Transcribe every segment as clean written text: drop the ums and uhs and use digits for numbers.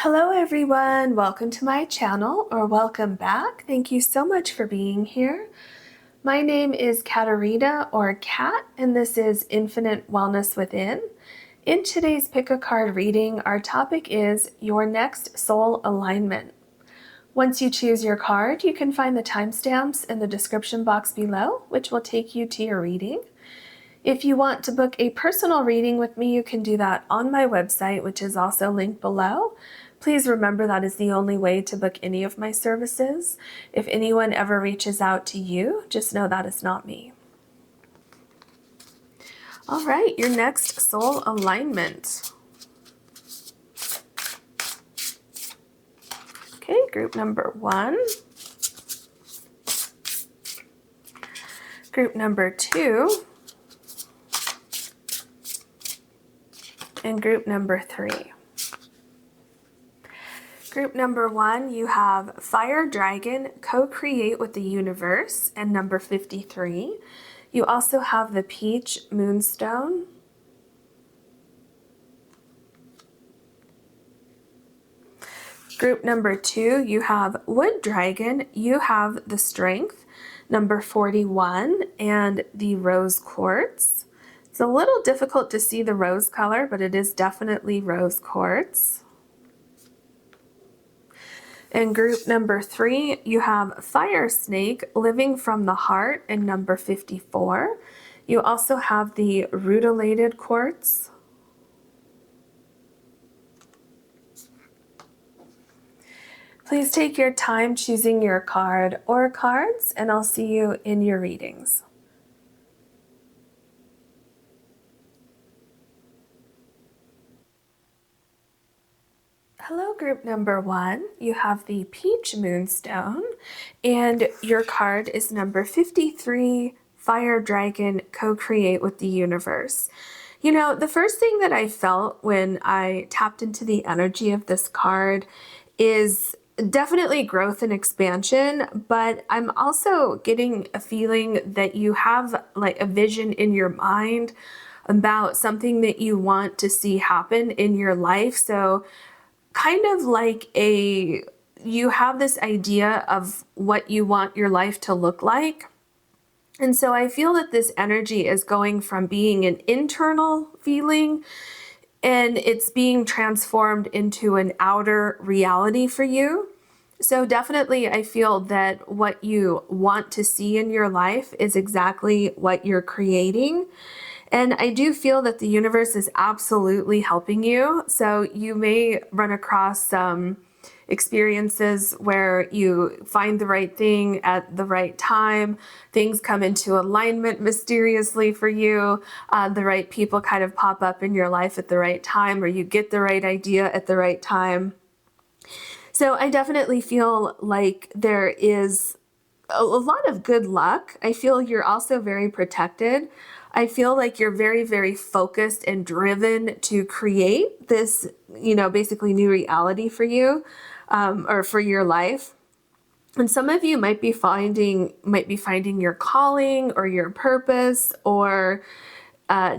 Hello everyone, welcome to my channel, or welcome back. Thank you so much for being here. My name is Caterina, or Cat, and this is Infinite Wellness Within. In today's pick a card reading, our topic is your next soul alignment. Once you choose your card, you can find the timestamps in the description box below, which will take you to your reading. If you want to book a personal reading with me, you can do that on my website, which is also linked below. Please remember that is the only way to book any of my services. If anyone ever reaches out to you, just know that is not me. All right, your next soul alignment. Okay, group number 1. Group number 2. And group number 3. Group number 1, you have Fire Dragon, Co-Create with the Universe, and number 53. You also have the Peach Moonstone. Group number 2, you have Wood Dragon, you have the Strength, number 41, and the Rose Quartz. It's a little difficult to see the rose color, but it is definitely rose quartz. In group number 3, you have Fire Snake, Living from the Heart, and number 54. You also have the Rutilated quartz. Please take your time choosing your card or cards, and I'll see you in your readings. Hello, group number 1. You have the Peach Moonstone, and your card is number 53, Fire Dragon, Co-Create with the Universe. You know, the first thing that I felt when I tapped into the energy of this card is definitely growth and expansion, but I'm also getting a feeling that you have like a vision in your mind about something that you want to see happen in your life. So kind of like you have this idea of what you want your life to look like. And so I feel that this energy is going from being an internal feeling and it's being transformed into an outer reality for you. So definitely I feel that what you want to see in your life is exactly what you're creating. And I do feel that the universe is absolutely helping you. So you may run across some experiences where you find the right thing at the right time. Things come into alignment mysteriously for you. The right people kind of pop up in your life at the right time, or you get the right idea at the right time. So I definitely feel like there is a lot of good luck. I feel you're also very protected. I feel like you're very, very focused and driven to create this, basically new reality for you, or for your life. And some of you might be finding your calling or your purpose, or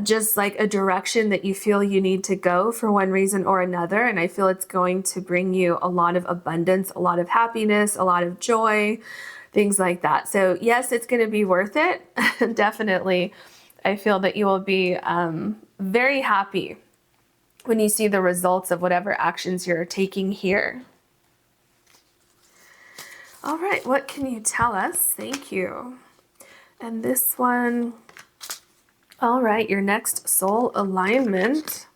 just like a direction that you feel you need to go for one reason or another. And I feel it's going to bring you a lot of abundance, a lot of happiness, a lot of joy, things like that. So yes, it's going to be worth it. Definitely. I feel that you will be very happy when you see the results of whatever actions you're taking here. All right, what can you tell us? Thank you. And this one, all right, your next soul alignment.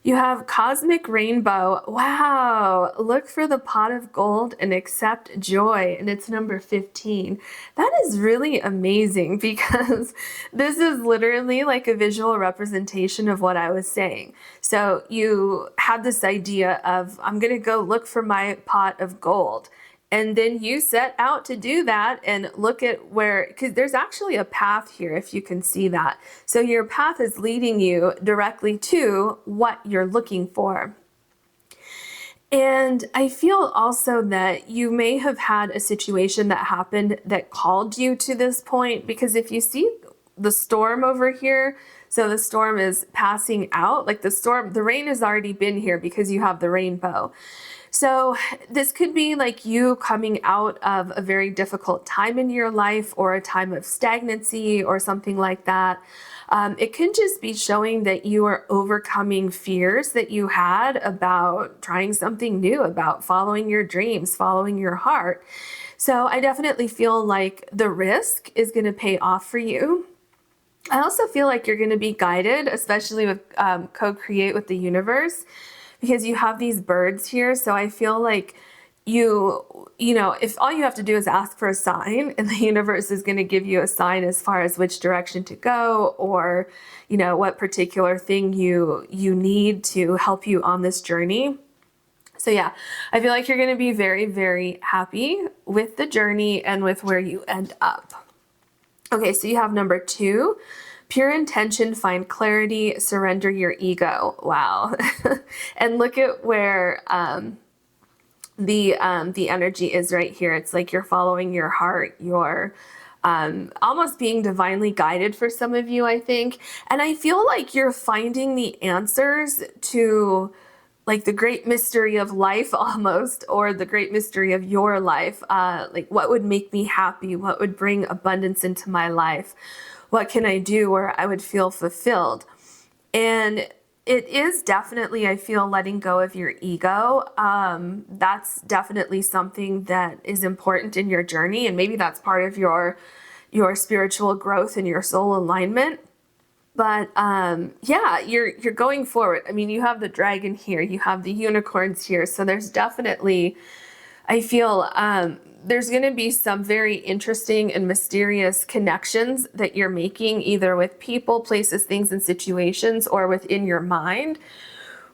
You have Cosmic Rainbow. Wow. Look for the pot of gold and accept joy. And it's number 15. That is really amazing because this is literally like a visual representation of what I was saying. So you had this idea of, I'm going to go look for my pot of gold. And then you set out to do that and look at where, because there's actually a path here, if you can see that. So your path is leading you directly to what you're looking for. And I feel also that you may have had a situation that happened that called you to this point, because if you see the storm over here. So the storm is passing out. Like the rain has already been here because you have the rainbow. So this could be like you coming out of a very difficult time in your life, or a time of stagnancy or something like that. It can just be showing that you are overcoming fears that you had about trying something new, about following your dreams, following your heart. So I definitely feel like the risk is going to pay off for you. I also feel like you're going to be guided, especially with co-create with the universe, because you have these birds here. So I feel like you know, if all you have to do is ask for a sign, and the universe is going to give you a sign as far as which direction to go, or, you know, what particular thing you need to help you on this journey. So yeah, I feel like you're going to be very, very happy with the journey and with where you end up. Okay, so you have number 2, pure intention, find clarity, surrender your ego. Wow. And look at where the energy is right here. It's like you're following your heart. You're almost being divinely guided for some of you, I think. And I feel like you're finding the answers to like the great mystery of life almost, or the great mystery of your life. Like, what would make me happy? What would bring abundance into my life? What can I do where I would feel fulfilled? And it is definitely, I feel, letting go of your ego. That's definitely something that is important in your journey. And maybe that's part of your spiritual growth and your soul alignment. But yeah, you're going forward. I mean, you have the dragon here, you have the unicorns here. So there's definitely, I feel, there's going to be some very interesting and mysterious connections that you're making, either with people, places, things, and situations, or within your mind,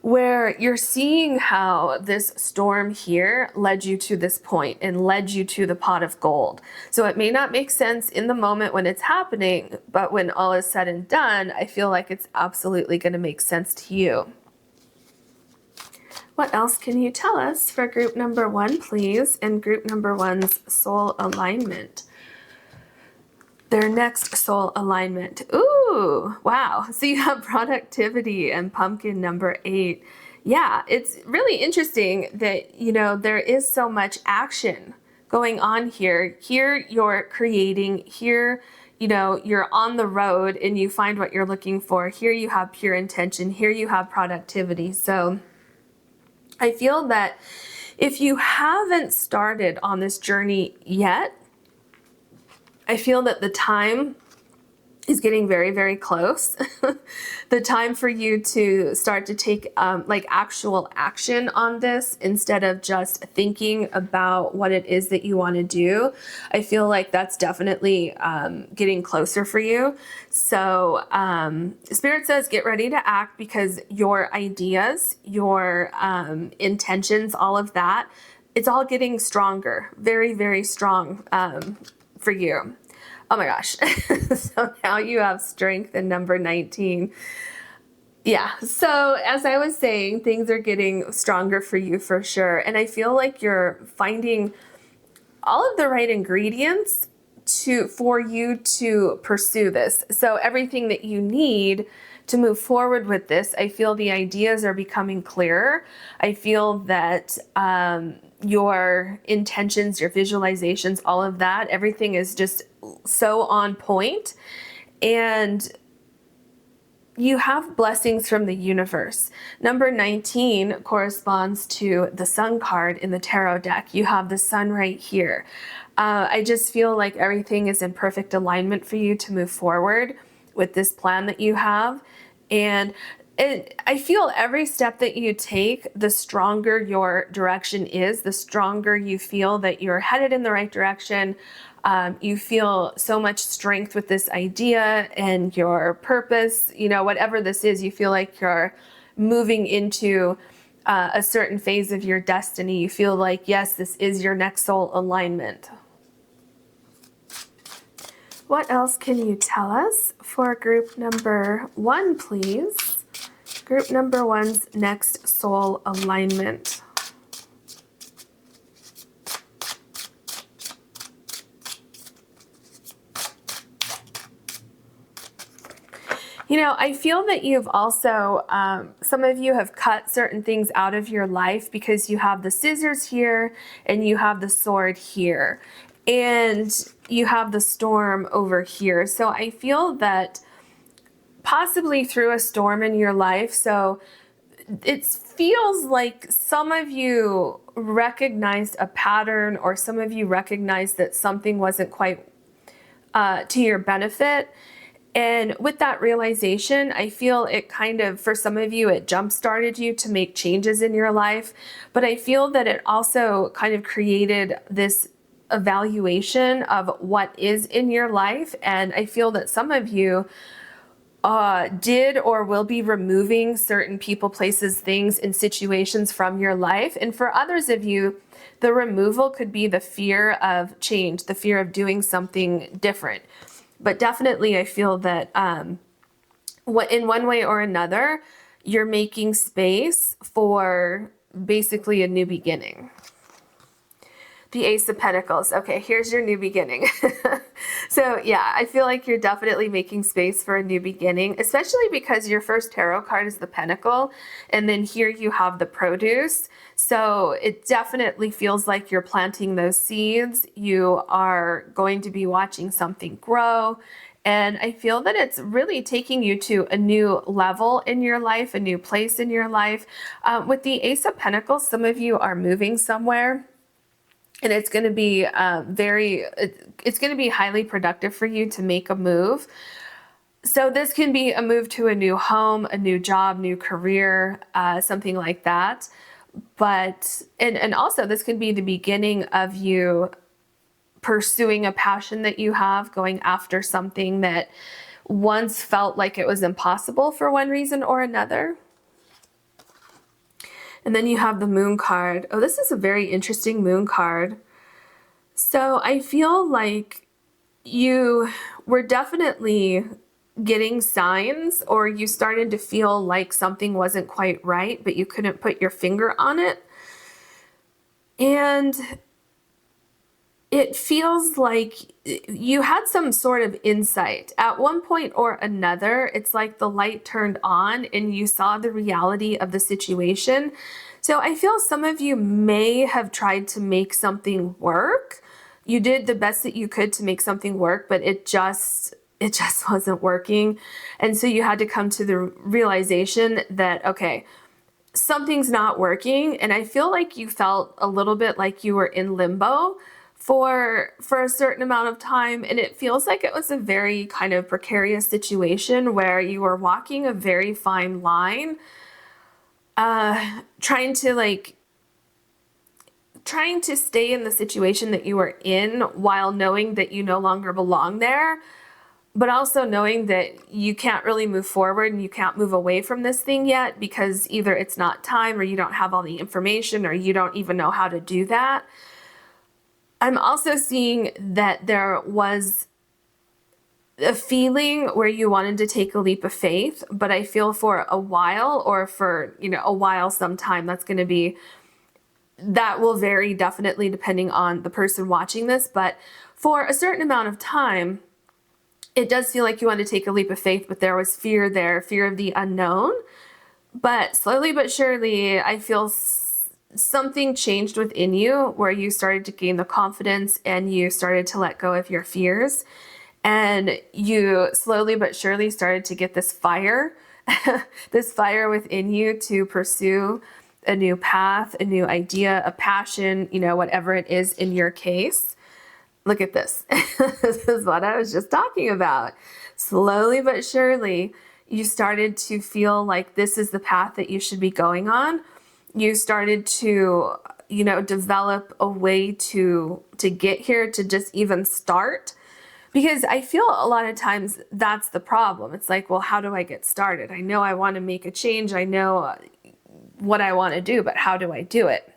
where you're seeing how this storm here led you to this point and led you to the pot of gold. So it may not make sense in the moment when it's happening, but when all is said and done, I feel like it's absolutely going to make sense to you. What else can you tell us for group number 1, please, and group number 1's soul alignment? Their next soul alignment. Ooh, wow. So you have productivity and pumpkin number 8. Yeah, it's really interesting that, you know, there is so much action going on here. Here you're creating, here, you know, you're on the road and you find what you're looking for. Here you have pure intention. Here you have productivity. So I feel that if you haven't started on this journey yet, I feel that the time is getting very, very close. The time for you to start to take like actual action on this, instead of just thinking about what it is that you want to do. I feel like that's definitely getting closer for you. So Spirit says get ready to act, because your ideas, your intentions, all of that, it's all getting stronger, very, very strong for you. Oh my gosh. So now you have strength in number 19. Yeah. So as I was saying, things are getting stronger for you for sure. And I feel like you're finding all of the right ingredients for you to pursue this. So everything that you need to move forward with this, I feel the ideas are becoming clearer. I feel that your intentions, your visualizations, all of that, everything is just so on point. And you have blessings from the universe. Number 19 corresponds to the sun card in the tarot deck. You have the sun right here. I just feel like everything is in perfect alignment for you to move forward with this plan that you have. And I feel every step that you take, the stronger your direction is, the stronger you feel that you're headed in the right direction. You feel so much strength with this idea and your purpose, you know, whatever this is, you feel like you're moving into a certain phase of your destiny. You feel like, yes, this is your next soul alignment. What else can you tell us for group number 1, please? Group number 1's next soul alignment. You know, I feel that you've also, some of you have cut certain things out of your life because you have the scissors here and you have the sword here and you have the storm over here. So I feel that possibly through a storm in your life, so it feels like some of you recognized a pattern, or some of you recognized that something wasn't quite to your benefit. And with that realization, I feel it kind of, for some of you, it jump-started you to make changes in your life. But I feel that it also kind of created this evaluation of what is in your life. And I feel that some of you did or will be removing certain people, places, things, and situations from your life. And for others of you, the removal could be the fear of change, the fear of doing something different. But definitely I feel that in one way or another, you're making space for basically a new beginning. The Ace of Pentacles. Okay, here's your new beginning. So yeah, I feel like you're definitely making space for a new beginning, especially because your first tarot card is the Pentacle, and then here you have the Produce. So it definitely feels like you're planting those seeds. You are going to be watching something grow. And I feel that it's really taking you to a new level in your life, a new place in your life. With the Ace of Pentacles, some of you are moving somewhere. And it's going to be it's going to be highly productive for you to make a move. So this can be a move to a new home, a new job, new career, something like that. But, and also this can be the beginning of you pursuing a passion that you have, going after something that once felt like it was impossible for one reason or another. And then you have the Moon card. Oh, this is a very interesting Moon card. So I feel like you were definitely getting signs, or you started to feel like something wasn't quite right, but you couldn't put your finger on it. And it feels like you had some sort of insight. At one point or another, it's like the light turned on and you saw the reality of the situation. So I feel some of you may have tried to make something work. You did the best that you could to make something work, but it just wasn't working. And so you had to come to the realization that, okay, something's not working. And I feel like you felt a little bit like you were in limbo for a certain amount of time. And it feels like it was a very kind of precarious situation where you were walking a very fine line, trying to stay in the situation that you were in while knowing that you no longer belong there, but also knowing that you can't really move forward and you can't move away from this thing yet because either it's not time, or you don't have all the information, or you don't even know how to do that. I'm also seeing that there was a feeling where you wanted to take a leap of faith, but I feel for a while, or for, a while sometime, that will vary definitely depending on the person watching this, but for a certain amount of time, it does feel like you want to take a leap of faith, but there was fear there, fear of the unknown. But slowly but surely, I feel something changed within you where you started to gain the confidence and you started to let go of your fears. And you slowly but surely started to get this fire, this fire within you to pursue a new path, a new idea, a passion, whatever it is in your case. Look at this. This is what I was just talking about. Slowly but surely, you started to feel like this is the path that you should be going on. You started to, develop a way to get here, to just even start. Because I feel a lot of times that's the problem. It's like, well, how do I get started? I know I want to make a change. I know what I want to do, but how do I do it?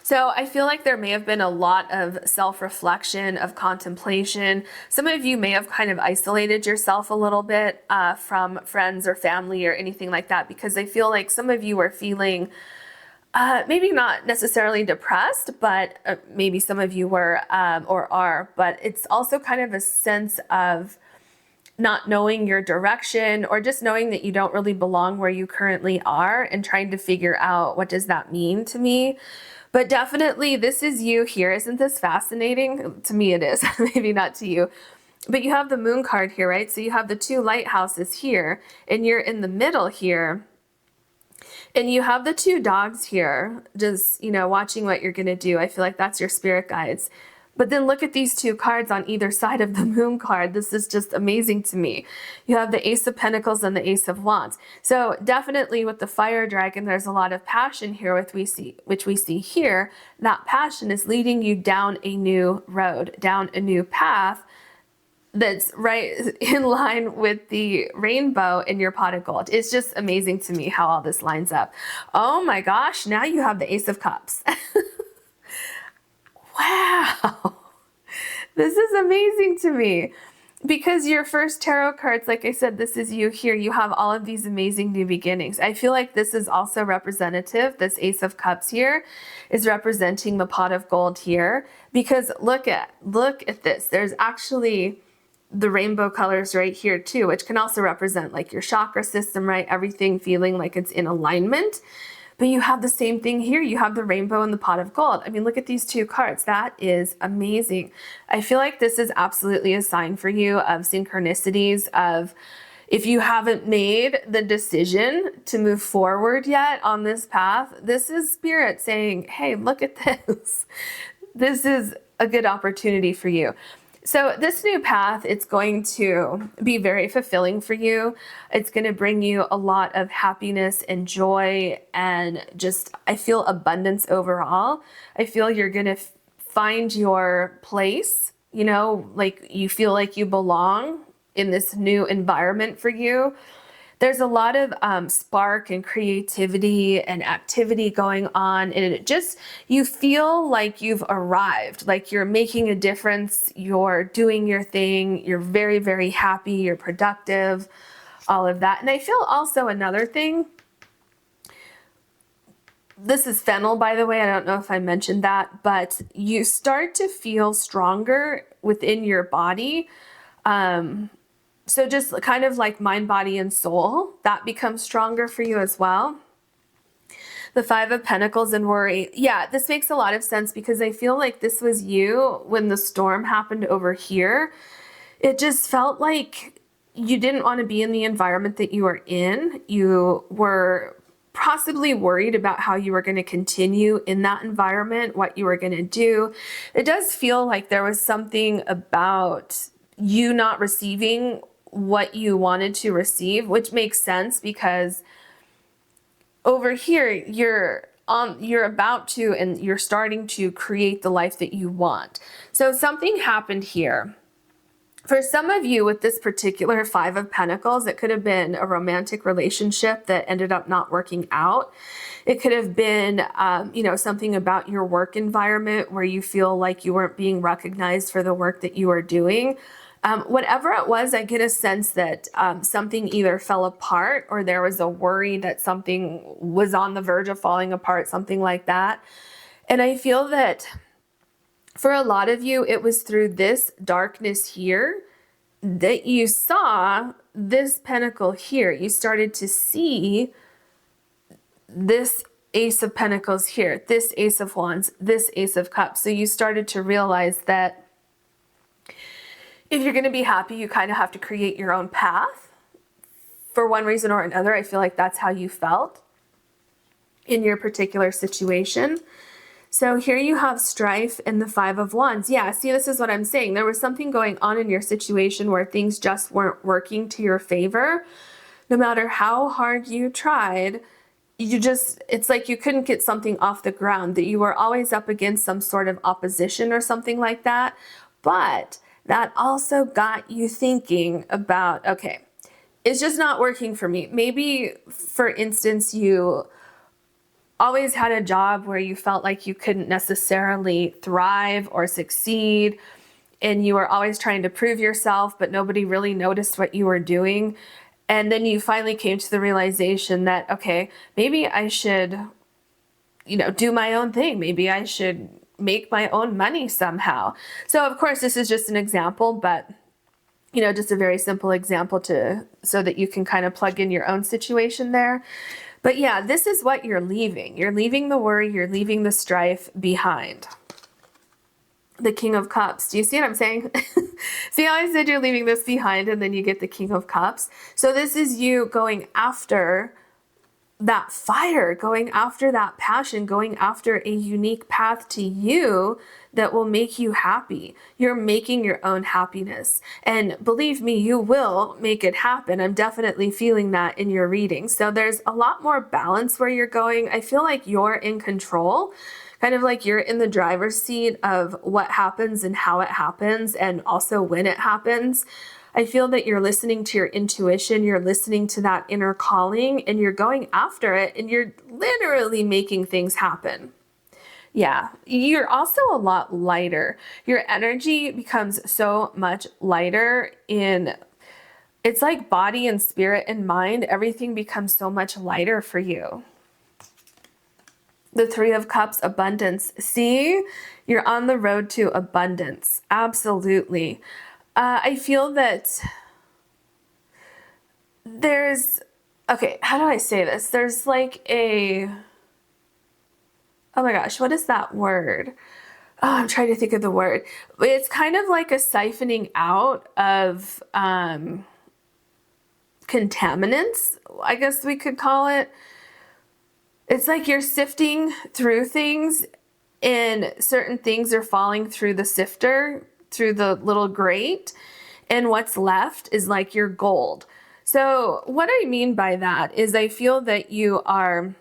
So I feel like there may have been a lot of self-reflection, of contemplation. Some of you may have kind of isolated yourself a little bit from friends or family or anything like that, because I feel like some of you are feeling maybe not necessarily depressed, but maybe some of you were or are, but it's also kind of a sense of not knowing your direction, or just knowing that you don't really belong where you currently are and trying to figure out what does that mean to me. But definitely this is you here. Isn't this fascinating? To me it is, maybe not to you. But you have the moon card here, right? So you have the two lighthouses here, and you're in the middle here. And you have the two dogs here, just, watching what you're going to do. I feel like that's your spirit guides. But then look at these two cards on either side of the moon card. This is just amazing to me. You have the Ace of Pentacles and the Ace of Wands. So definitely with the fire dragon, there's a lot of passion here, which we see here. That passion is leading you down a new road, down a new path that's right in line with the rainbow in your pot of gold. It's just amazing to me how all this lines up. Oh my gosh, now you have the Ace of Cups. Wow, this is amazing to me. Because your first tarot cards, like I said, this is you here. You have all of these amazing new beginnings. I feel like this is also representative. This Ace of Cups here is representing the pot of gold here. Because look at this. There's actually the rainbow colors right here too, which can also represent like your chakra system, right? Everything feeling like it's in alignment. But you have the same thing here. You have the rainbow and the pot of gold. I mean, look at these two cards. That is amazing. I feel like this is absolutely a sign for you of synchronicities, of if you haven't made the decision to move forward yet on this path, this is spirit saying, hey, look at this. This is a good opportunity for you. So this new path, it's going to be very fulfilling for you. It's going to bring you a lot of happiness and joy, and just, I feel abundance overall. I feel you're going to find your place, like you feel like you belong in this new environment for you. There's a lot of spark and creativity and activity going on, and it just, you feel like you've arrived, like you're making a difference, you're doing your thing, you're very, very happy, you're productive, all of that. And I feel also another thing, this is fennel, by the way, I don't know if I mentioned that, but you start to feel stronger within your body. So just kind of like mind, body, and soul, that becomes stronger for you as well. The Five of Pentacles and worry. Yeah, this makes a lot of sense because I feel like this was you when the storm happened over here. It just felt like you didn't want to be in the environment that you were in. You were possibly worried about how you were going to continue in that environment, what you were going to do. It does feel like there was something about you not receiving what you wanted to receive, which makes sense because over here you're about to, and you're starting to create the life that you want. So something happened here. For some of you with this particular Five of Pentacles, it could have been a romantic relationship that ended up not working out. It could have been, something about your work environment where you feel like you weren't being recognized for the work that you were doing. Whatever it was, I get a sense that something either fell apart or there was a worry that something was on the verge of falling apart, something like that. And I feel that for a lot of you, it was through this darkness here that you saw this pentacle here. You started to see this Ace of Pentacles here, this Ace of Wands, this Ace of Cups. So you started to realize that if you're going to be happy, you kind of have to create your own path for one reason or another. I feel like that's how you felt in your particular situation. So here you have strife and the Five of Wands. Yeah, see, this is what I'm saying. There was something going on in your situation where things just weren't working to your favor. No matter how hard you tried, it's like you couldn't get something off the ground, that you were always up against some sort of opposition or something like that. But that also got you thinking about, okay, it's just not working for me. Maybe, for instance, you always had a job where you felt like you couldn't necessarily thrive or succeed, and you were always trying to prove yourself, but nobody really noticed what you were doing. And then you finally came to the realization that, okay, maybe I should, do my own thing. Maybe I should make my own money somehow. So of course, this is just an example, but just a very simple example so that you can kind of plug in your own situation there. But yeah, this is what you're leaving. You're leaving the worry, you're leaving the strife behind. The King of Cups. Do you see what I'm saying? See how I said you're leaving this behind and then you get the King of Cups? So this is you going after that fire, going after that passion, going after a unique path to you that will make you happy. You're making your own happiness. And believe me, you will make it happen. I'm definitely feeling that in your reading. So there's a lot more balance where you're going. I feel like you're in control, kind of like you're in the driver's seat of what happens and how it happens, and also when it happens. I feel that you're listening to your intuition, you're listening to that inner calling, and you're going after it, and you're literally making things happen. Yeah, you're also a lot lighter. Your energy becomes so much lighter it's like body and spirit and mind, everything becomes so much lighter for you. The Three of Cups, abundance. See, you're on the road to abundance. Absolutely. I feel that okay, how do I say this? There's like oh my gosh, what is that word? Oh, I'm trying to think of the word. It's kind of like a siphoning out of contaminants, I guess we could call it. It's like you're sifting through things, and certain things are falling through the sifter, through the little grate, and what's left is like your gold. So what I mean by that is I feel that you are,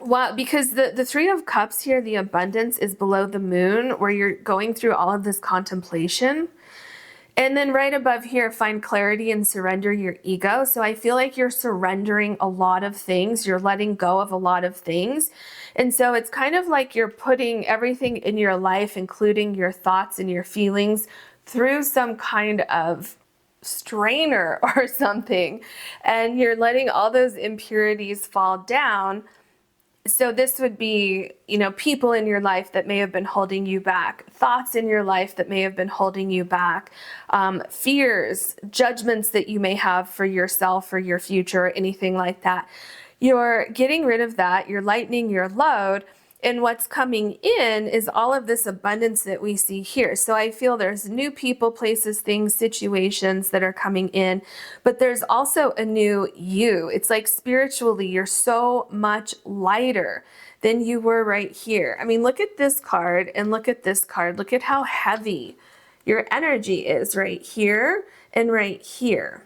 well, because the Three of Cups here, the abundance is below the moon, where you're going through all of this contemplation. And then right above here, find clarity and surrender your ego. So I feel like you're surrendering a lot of things. You're letting go of a lot of things. And so it's kind of like you're putting everything in your life, including your thoughts and your feelings, through some kind of strainer or something. And you're letting all those impurities fall down. So this would be, people in your life that may have been holding you back, thoughts in your life that may have been holding you back, fears, judgments that you may have for yourself or your future, anything like that. You're getting rid of that. You're lightening your load. And what's coming in is all of this abundance that we see here. So I feel there's new people, places, things, situations that are coming in, but there's also a new you. It's like spiritually, you're so much lighter than you were right here. I mean, look at this card and look at this card. Look at how heavy your energy is right here and right here.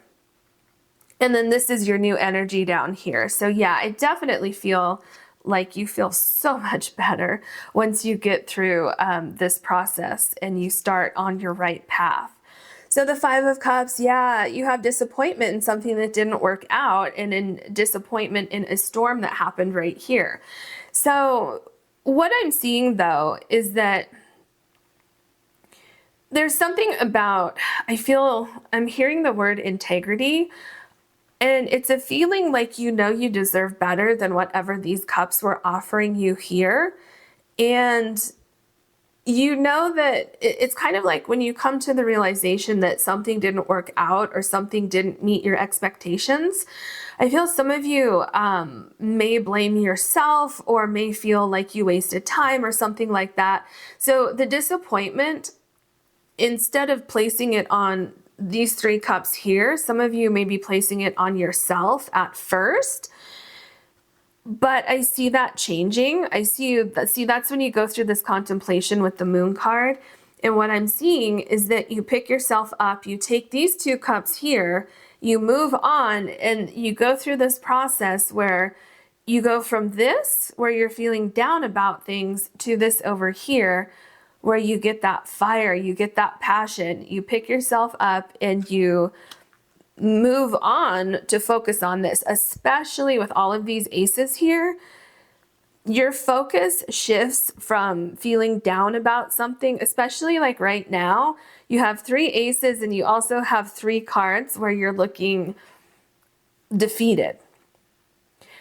And then this is your new energy down here. So yeah, I definitely feel like you feel so much better once you get through this process and you start on your right path. So the Five of Cups, yeah, you have disappointment in something that didn't work out, and in disappointment in a storm that happened right here. So what I'm seeing though is that there's something about, I'm hearing the word integrity. And it's a feeling like you deserve better than whatever these cups were offering you here. And you know that it's kind of like when you come to the realization that something didn't work out or something didn't meet your expectations. I feel some of you may blame yourself or may feel like you wasted time or something like that. So the disappointment, instead of placing it on these three cups here, some of you may be placing it on yourself at first, but I see that changing. That's when you go through this contemplation with the Moon card. And what I'm seeing is that you pick yourself up, you take these two cups here, you move on, and you go through this process where you go from this, where you're feeling down about things, to this over here, where you get that fire, you get that passion, you pick yourself up and you move on to focus on this, especially with all of these aces here. Your focus shifts from feeling down about something, especially like right now, you have three aces and you also have three cards where you're looking defeated.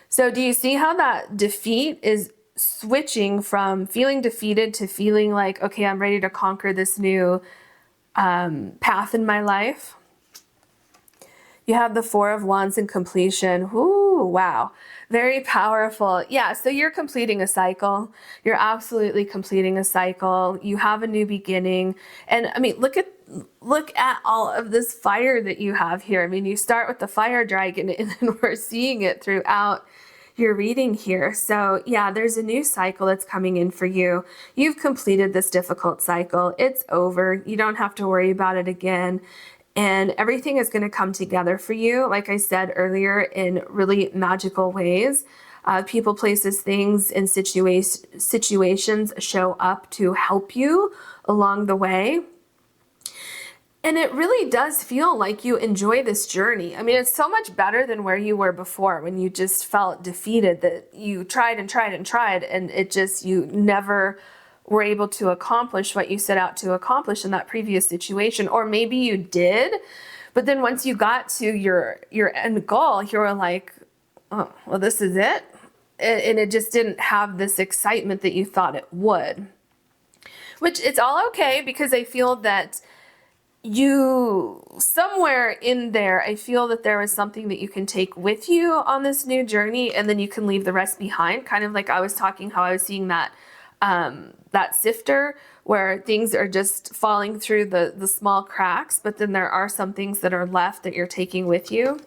So do you see how that defeat is switching from feeling defeated to feeling like, okay, I'm ready to conquer this new path in my life? You have the Four of Wands in completion. Ooh, wow. Very powerful. Yeah, so you're completing a cycle. You're absolutely completing a cycle. You have a new beginning. And I mean, look at all of this fire that you have here. I mean, you start with the fire dragon and then we're seeing it throughout your reading here. So yeah, there's a new cycle that's coming in for you. You've completed this difficult cycle. It's over. You don't have to worry about it again. And everything is going to come together for you, like I said earlier, in really magical ways. People, places, things, and situations show up to help you along the way. And it really does feel like you enjoy this journey. I mean, it's so much better than where you were before, when you just felt defeated, that you tried and tried and tried, and it just, you never were able to accomplish what you set out to accomplish in that previous situation. Or maybe you did, but then once you got to your end goal, you were like, oh, well, this is it. And it just didn't have this excitement that you thought it would. Which, it's all okay, because I feel that you, somewhere in there, I feel that there is something that you can take with you on this new journey, and then you can leave the rest behind. Kind of like I was talking, how I was seeing that that sifter, where things are just falling through the small cracks, but then there are some things that are left that you're taking with you.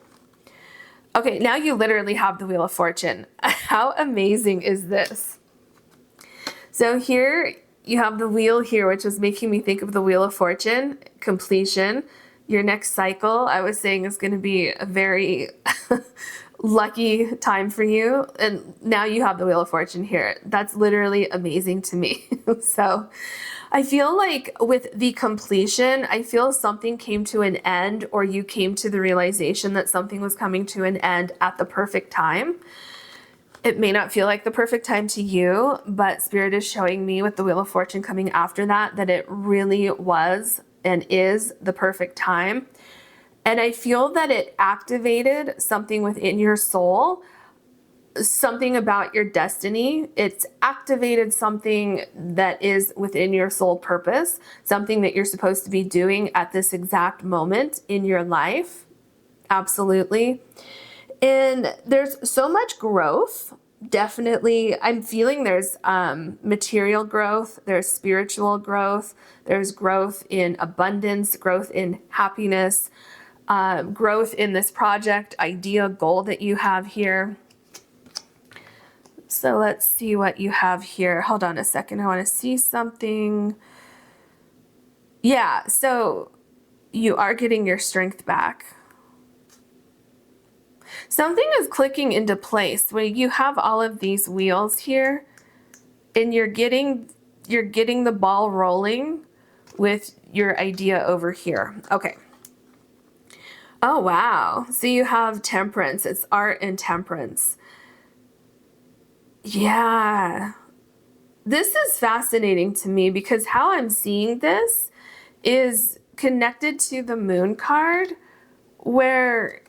Okay, now you literally have the Wheel of Fortune. How amazing is this? So here you have the wheel here, which was making me think of the Wheel of Fortune, completion. Your next cycle, I was saying, is going to be a very lucky time for you. And now you have the Wheel of Fortune here. That's literally amazing to me. So I feel like with the completion, I feel something came to an end, or you came to the realization that something was coming to an end at the perfect time. It may not feel like the perfect time to you, but Spirit is showing me with the Wheel of Fortune coming after that, that it really was and is the perfect time. And I feel that it activated something within your soul, something about your destiny. It's activated something that is within your soul purpose, something that you're supposed to be doing at this exact moment in your life. Absolutely. And there's so much growth. Definitely, I'm feeling there's material growth, there's spiritual growth, there's growth in abundance, growth in happiness, growth in this project, idea, goal that you have here. So let's see what you have here. Hold on a second. I want to see something. Yeah, so you are getting your strength back. Something is clicking into place where you have all of these wheels here, and you're getting the ball rolling with your idea over here. Okay. Oh, wow. So you have temperance. It's art and temperance. Yeah. This is fascinating to me, because how I'm seeing this is connected to the moon card, where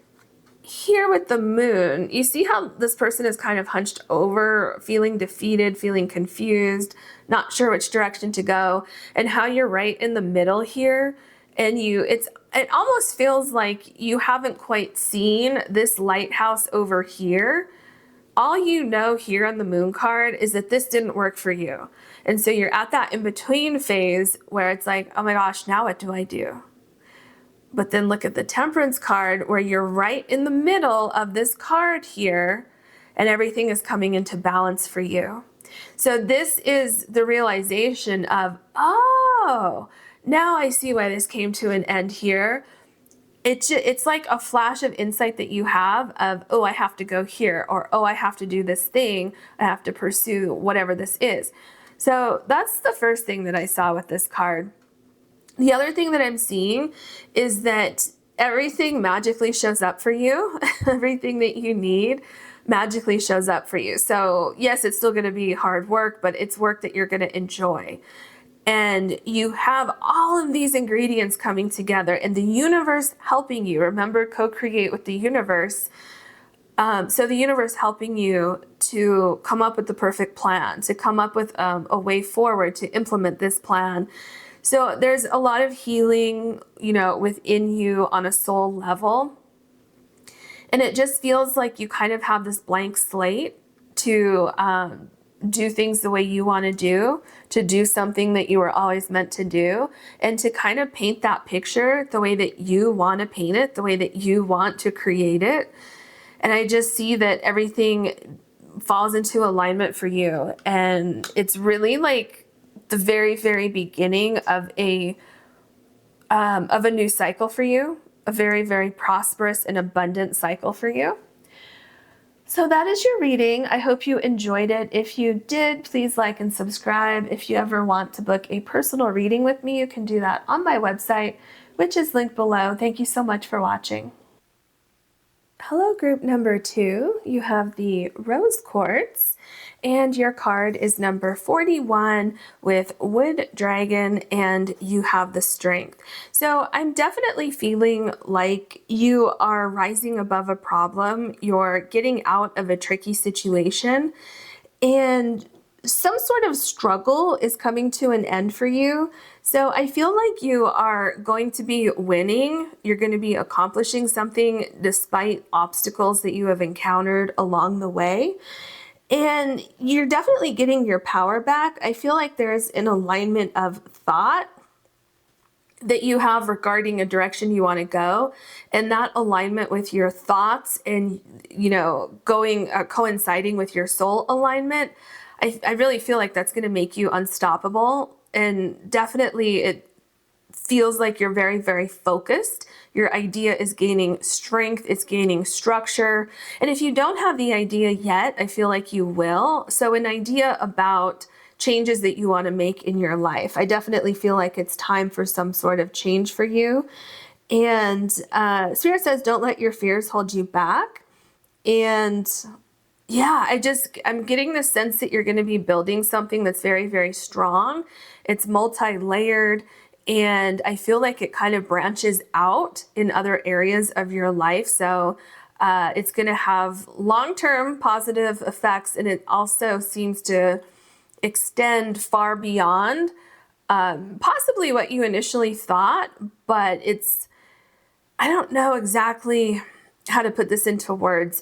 here with the moon, you see how this person is kind of hunched over, feeling defeated, feeling confused, not sure which direction to go, and how you're right in the middle here. And it almost feels like you haven't quite seen this lighthouse over here. All you know here on the moon card is that this didn't work for you. And so you're at that in-between phase where it's like, oh my gosh, now what do I do? But then look at the temperance card, where you're right in the middle of this card here, and everything is coming into balance for you. So this is the realization of, oh, now I see why this came to an end here. It's like a flash of insight that you have of, oh, I have to go here, or, oh, I have to do this thing. I have to pursue whatever this is. So that's the first thing that I saw with this card. The other thing that I'm seeing is that everything magically shows up for you. Everything that you need magically shows up for you. So yes, it's still going to be hard work, but it's work that you're going to enjoy. And you have all of these ingredients coming together, and the universe helping you. Remember, co-create with the universe. So the universe helping you to come up with the perfect plan, to come up with a way forward to implement this plan. So there's a lot of healing, within you on a soul level. And it just feels like you kind of have this blank slate to do things the way you want to do something that you were always meant to do, and to kind of paint that picture the way that you want to paint it, the way that you want to create it. And I just see that everything falls into alignment for you. And it's really like the very, very beginning of a new cycle for you, a very, very prosperous and abundant cycle for you. So that is your reading. I hope you enjoyed it. If you did, please like and subscribe. If you ever want to book a personal reading with me, you can do that on my website, which is linked below. Thank you so much for watching. Hello, group number 2. You have the Rose Quartz, and your card is number 41 with Wood Dragon, and you have the Strength. So I'm definitely feeling like you are rising above a problem. You're getting out of a tricky situation, and some sort of struggle is coming to an end for you. So I feel like you are going to be winning. You're going to be accomplishing something despite obstacles that you have encountered along the way. And you're definitely getting your power back. I feel like there's an alignment of thought that you have regarding a direction you want to go, and that alignment with your thoughts and, coinciding with your soul alignment, I really feel like that's going to make you unstoppable. And definitely it feels like you're very, very focused. Your idea is gaining strength, it's gaining structure. And if you don't have the idea yet, I feel like you will. So an idea about changes that you want to make in your life. I definitely feel like it's time for some sort of change for you. And Spirit says, don't let your fears hold you back. And yeah, I'm getting the sense that you're going to be building something that's very, very strong. It's multi-layered, and I feel like it kind of branches out in other areas of your life. So it's going to have long-term positive effects, and it also seems to extend far beyond possibly what you initially thought, but I don't know exactly how to put this into words.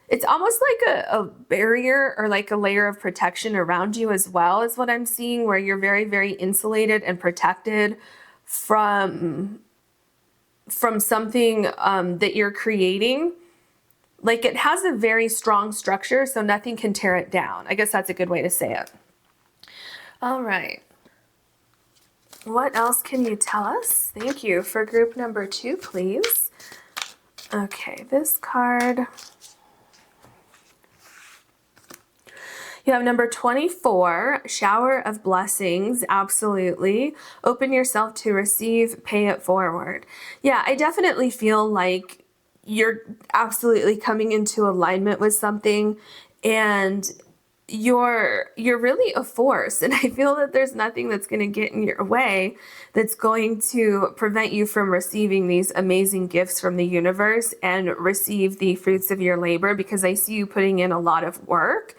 It's almost like a barrier or like a layer of protection around you as well, is what I'm seeing, where you're very, very insulated and protected from something that you're creating. Like, it has a very strong structure, so nothing can tear it down. I guess that's a good way to say it. All right. What else can you tell us? Thank you. For group number 2, please. Okay, this card. You have number 24, shower of blessings. Absolutely. Open yourself to receive, pay it forward. Yeah, I definitely feel like you're absolutely coming into alignment with something, and you're really a force. And I feel that there's nothing that's going to get in your way that's going to prevent you from receiving these amazing gifts from the universe and receive the fruits of your labor, because I see you putting in a lot of work.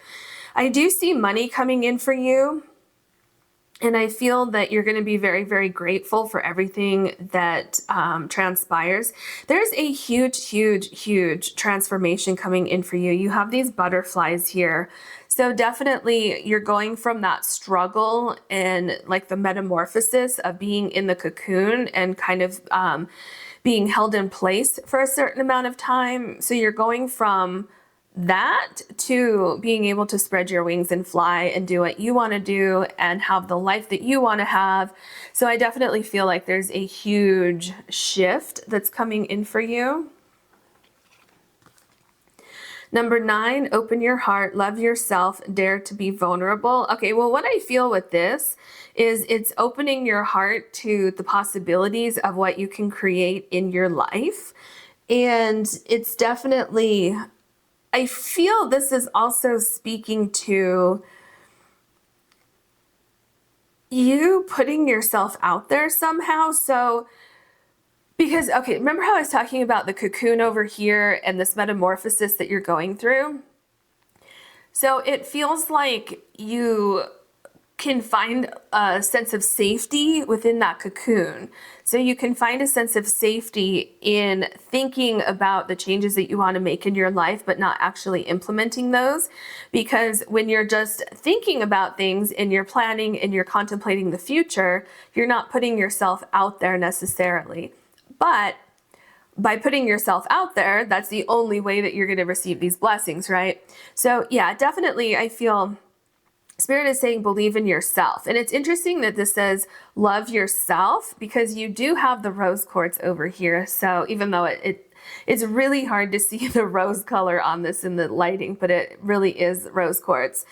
I do see money coming in for you, and I feel that you're going to be very, very grateful for everything that transpires. There's a huge, huge, huge transformation coming in for you. You have these butterflies here. So definitely you're going from that struggle and like the metamorphosis of being in the cocoon and kind of being held in place for a certain amount of time. So you're going from that to being able to spread your wings and fly and do what you want to do and have the life that you want to have. So I definitely feel like there's a huge shift that's coming in for you. Number 9, open your heart, love yourself, dare to be vulnerable. Okay, well, what I feel with this is it's opening your heart to the possibilities of what you can create in your life. And it's definitely, I feel this is also speaking to you putting yourself out there somehow. So, because, okay, remember how I was talking about the cocoon over here and this metamorphosis that you're going through? So it feels like you can find a sense of safety within that cocoon. So you can find a sense of safety in thinking about the changes that you want to make in your life, but not actually implementing those. Because when you're just thinking about things and you're planning and you're contemplating the future, you're not putting yourself out there necessarily. But by putting yourself out there, that's the only way that you're going to receive these blessings, right? So yeah, definitely I feel Spirit is saying believe in yourself. And it's interesting that this says love yourself, because you do have the rose quartz over here. So even though it's really hard to see the rose color on this in the lighting, but it really is rose quartz.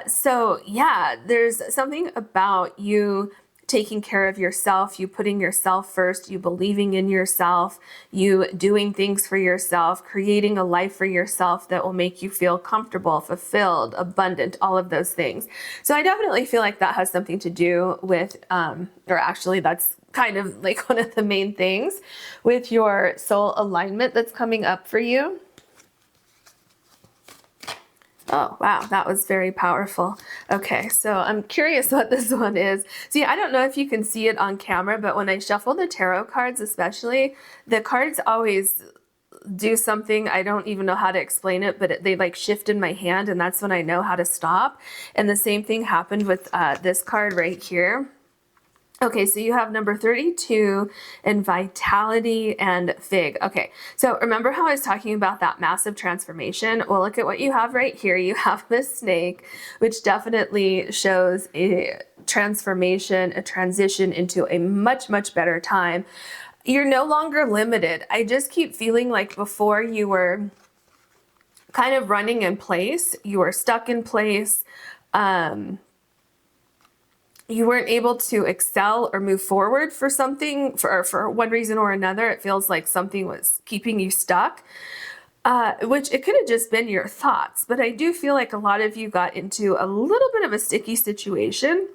So yeah, there's something about you taking care of yourself, you putting yourself first, you believing in yourself, you doing things for yourself, creating a life for yourself that will make you feel comfortable, fulfilled, abundant, all of those things. So I definitely feel like that has something to do with, or actually that's kind of like one of the main things with your soul alignment that's coming up for you. Oh, wow, that was very powerful. Okay, so I'm curious what this one is. See, I don't know if you can see it on camera, but when I shuffle the tarot cards especially, the cards always do something. I don't even know how to explain it, but they like shift in my hand, and that's when I know how to stop. And the same thing happened with this card right here. Okay, so you have number 32 and vitality and fig. Okay, so remember how I was talking about that massive transformation? Well, look at what you have right here. You have this snake, which definitely shows a transformation, a transition into a much, much better time. You're no longer limited. I just keep feeling like before you were kind of running in place, you were stuck in place. You weren't able to excel or move forward for something, for one reason or another. It feels like something was keeping you stuck, which it could have just been your thoughts. But I do feel like a lot of you got into a little bit of a sticky situation,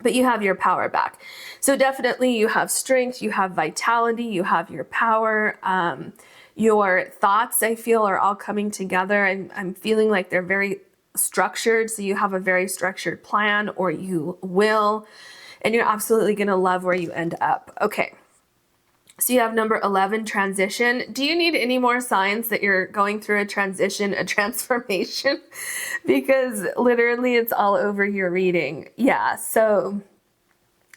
but you have your power back. So definitely you have strength, you have vitality, you have your power. Your thoughts, I feel, are all coming together. I'm feeling like they're very structured, so you have a very structured plan, or you will, and you're absolutely going to love where you end up. Okay, so you have number 11, transition. Do you need any more signs that you're going through a transition, a transformation? Because literally it's all over your reading. Yeah, so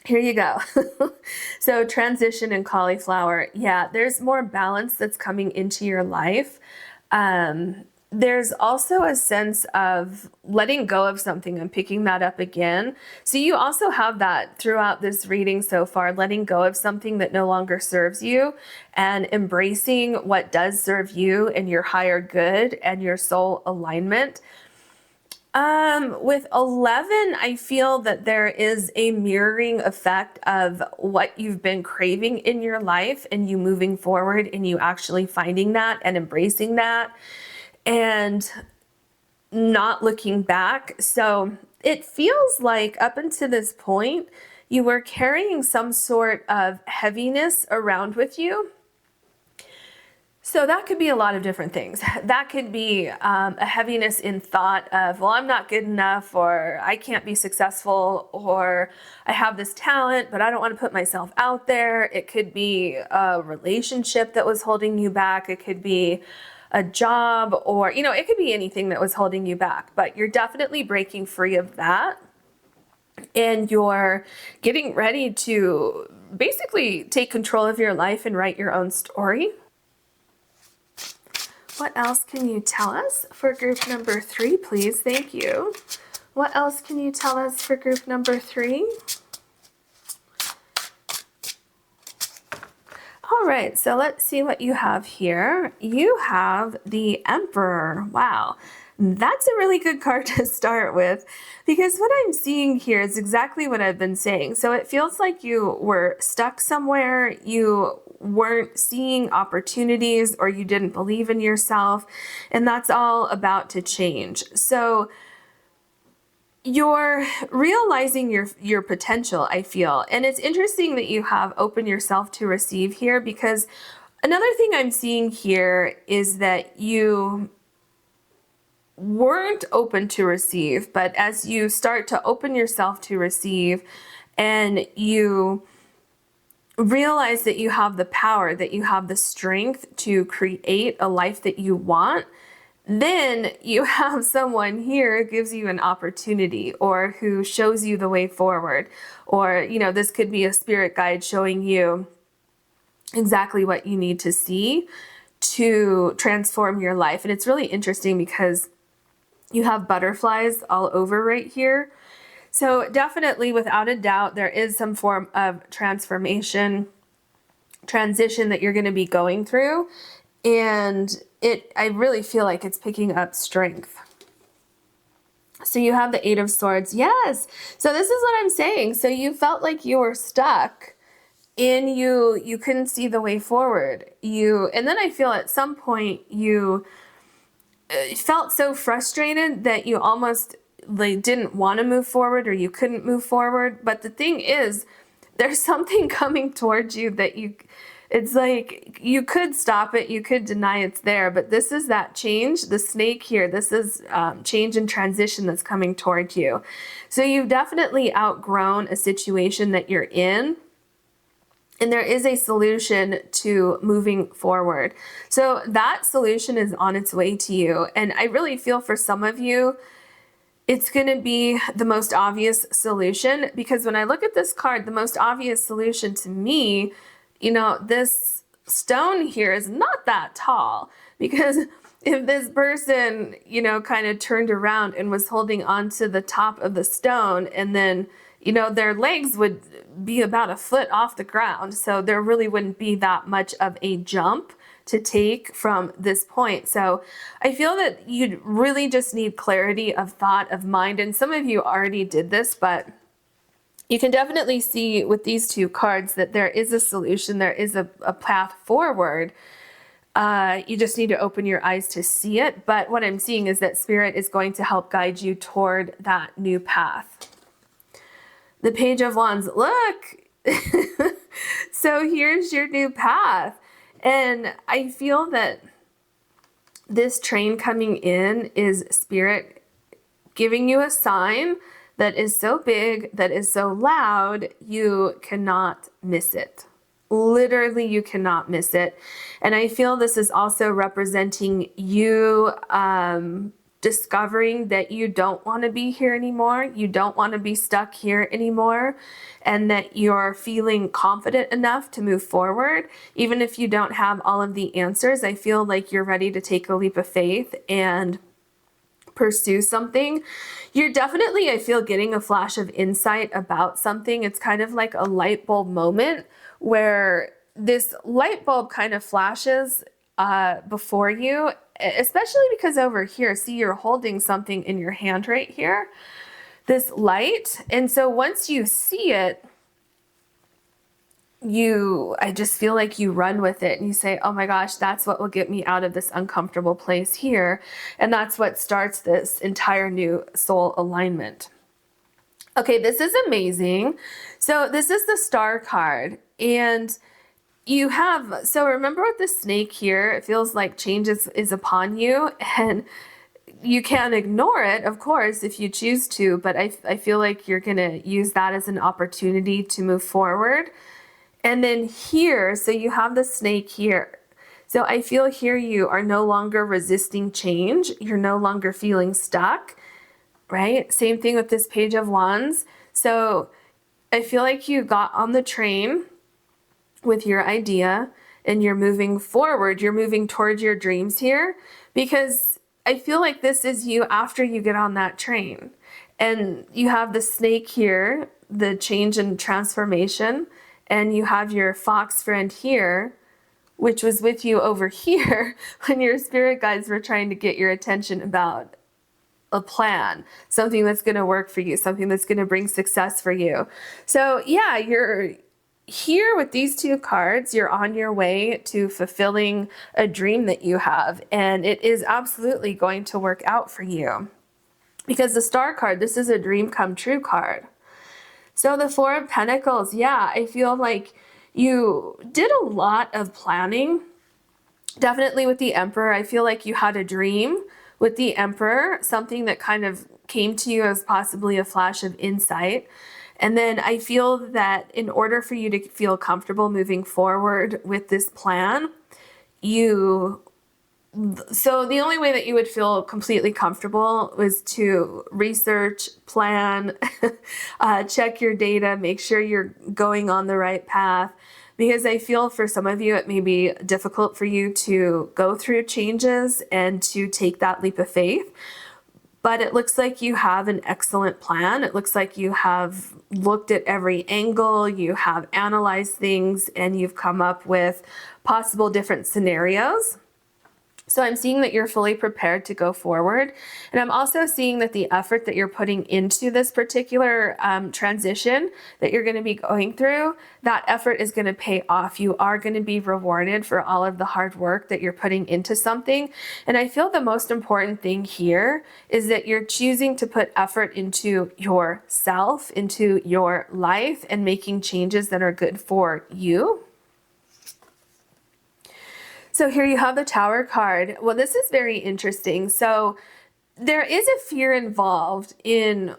here you go. So transition and cauliflower. Yeah, there's more balance that's coming into your life. There's also a sense of letting go of something and picking that up again. So you also have that throughout this reading so far, letting go of something that no longer serves you and embracing what does serve you and your higher good and your soul alignment. With 11, I feel that there is a mirroring effect of what you've been craving in your life and you moving forward and you actually finding that and embracing that and not looking back. So it feels like up until this point, you were carrying some sort of heaviness around with you. So that could be a lot of different things. That could be a heaviness in thought of, well, I'm not good enough, or I can't be successful, or I have this talent, but I don't want to put myself out there. It could be a relationship that was holding you back. It could be a job, or, you know, it could be anything that was holding you back, but you're definitely breaking free of that. And you're getting ready to basically take control of your life and write your own story. What else can you tell us for group number 3, please? Thank you. What else can you tell us for group number 3? All right, so let's see what you have here. You have the Emperor. Wow, that's a really good card to start with, because what I'm seeing here is exactly what I've been saying. So it feels like you were stuck somewhere, you weren't seeing opportunities, or you didn't believe in yourself, and that's all about to change. So you're realizing your potential, I feel. And it's interesting that you have open yourself to receive here, because another thing I'm seeing here is that you weren't open to receive, but as you start to open yourself to receive and you realize that you have the power, that you have the strength to create a life that you want, then you have someone here who gives you an opportunity or who shows you the way forward. Or, you know, this could be a spirit guide showing you exactly what you need to see to transform your life. And it's really interesting because you have butterflies all over right here. So definitely, without a doubt, there is some form of transition that you're going to be going through. And I really feel like it's picking up strength. So you have the Eight of Swords. Yes. So this is what I'm saying. So you felt like you were stuck and you couldn't see the way forward. And then I feel at some point you felt so frustrated that you almost like didn't want to move forward or you couldn't move forward. But the thing is, there's something coming towards you that it's like you could stop it, you could deny it's there, but this is that change, the snake here, this is change and transition that's coming towards you. So you've definitely outgrown a situation that you're in. And there is a solution to moving forward. So that solution is on its way to you. And I really feel for some of you, it's going to be the most obvious solution, because when I look at this card, the most obvious solution to me, you know, this stone here is not that tall, because if this person, you know, kind of turned around and was holding on to the top of the stone, and then, you know, their legs would be about a foot off the ground. So there really wouldn't be that much of a jump to take from this point. So I feel that you'd really just need clarity of thought, of mind. And some of you already did this, but you can definitely see with these two cards that there is a solution. There is a path forward. You just need to open your eyes to see it. But what I'm seeing is that Spirit is going to help guide you toward that new path. The Page of Wands, look. So here's your new path. And I feel that this train coming in is Spirit giving you a sign that is so big, that is so loud, you cannot miss it. Literally, you cannot miss it. And I feel this is also representing you discovering that you don't want to be here anymore. You don't want to be stuck here anymore. And that you're feeling confident enough to move forward. Even if you don't have all of the answers, I feel like you're ready to take a leap of faith and pursue something. You're definitely, I feel, getting a flash of insight about something. It's kind of like a light bulb moment where this light bulb kind of flashes before you, especially because over here, see, you're holding something in your hand right here, this light. And so once you see it, I just feel like you run with it and you say, oh my gosh, that's what will get me out of this uncomfortable place here. And that's what starts this entire new soul alignment. Okay, this is amazing. So this is the Star card. And you have, so remember with the snake here, it feels like change is upon you, and you can't ignore it, of course, if you choose to, but I feel like you're going to use that as an opportunity to move forward. And then here, so you have the snake here. So I feel here you are no longer resisting change. You're no longer feeling stuck, right? Same thing with this Page of Wands. So I feel like you got on the train with your idea and you're moving forward. You're moving towards your dreams here, because I feel like this is you after you get on that train. And you have the snake here, the change and transformation. And you have your fox friend here, which was with you over here when your spirit guides were trying to get your attention about a plan, something that's going to work for you, something that's going to bring success for you. So yeah, you're here with these two cards. You're on your way to fulfilling a dream that you have, and it is absolutely going to work out for you. Because the Star card, this is a dream come true card. So the Four of Pentacles, yeah, I feel like you did a lot of planning. Definitely with the Emperor, I feel like you had a dream with the Emperor, something that kind of came to you as possibly a flash of insight. And then I feel that in order for you to feel comfortable moving forward with this plan, so the only way that you would feel completely comfortable was to research, plan, check your data, make sure you're going on the right path. Because I feel for some of you, it may be difficult for you to go through changes and to take that leap of faith. But it looks like you have an excellent plan. It looks like you have looked at every angle, you have analyzed things, and you've come up with possible different scenarios. So I'm seeing that you're fully prepared to go forward. And I'm also seeing that the effort that you're putting into this particular transition that you're going to be going through, that effort is going to pay off. You are going to be rewarded for all of the hard work that you're putting into something. And I feel the most important thing here is that you're choosing to put effort into yourself, into your life, and making changes that are good for you. So here you have the Tower card. Well, this is very interesting. So there is a fear involved in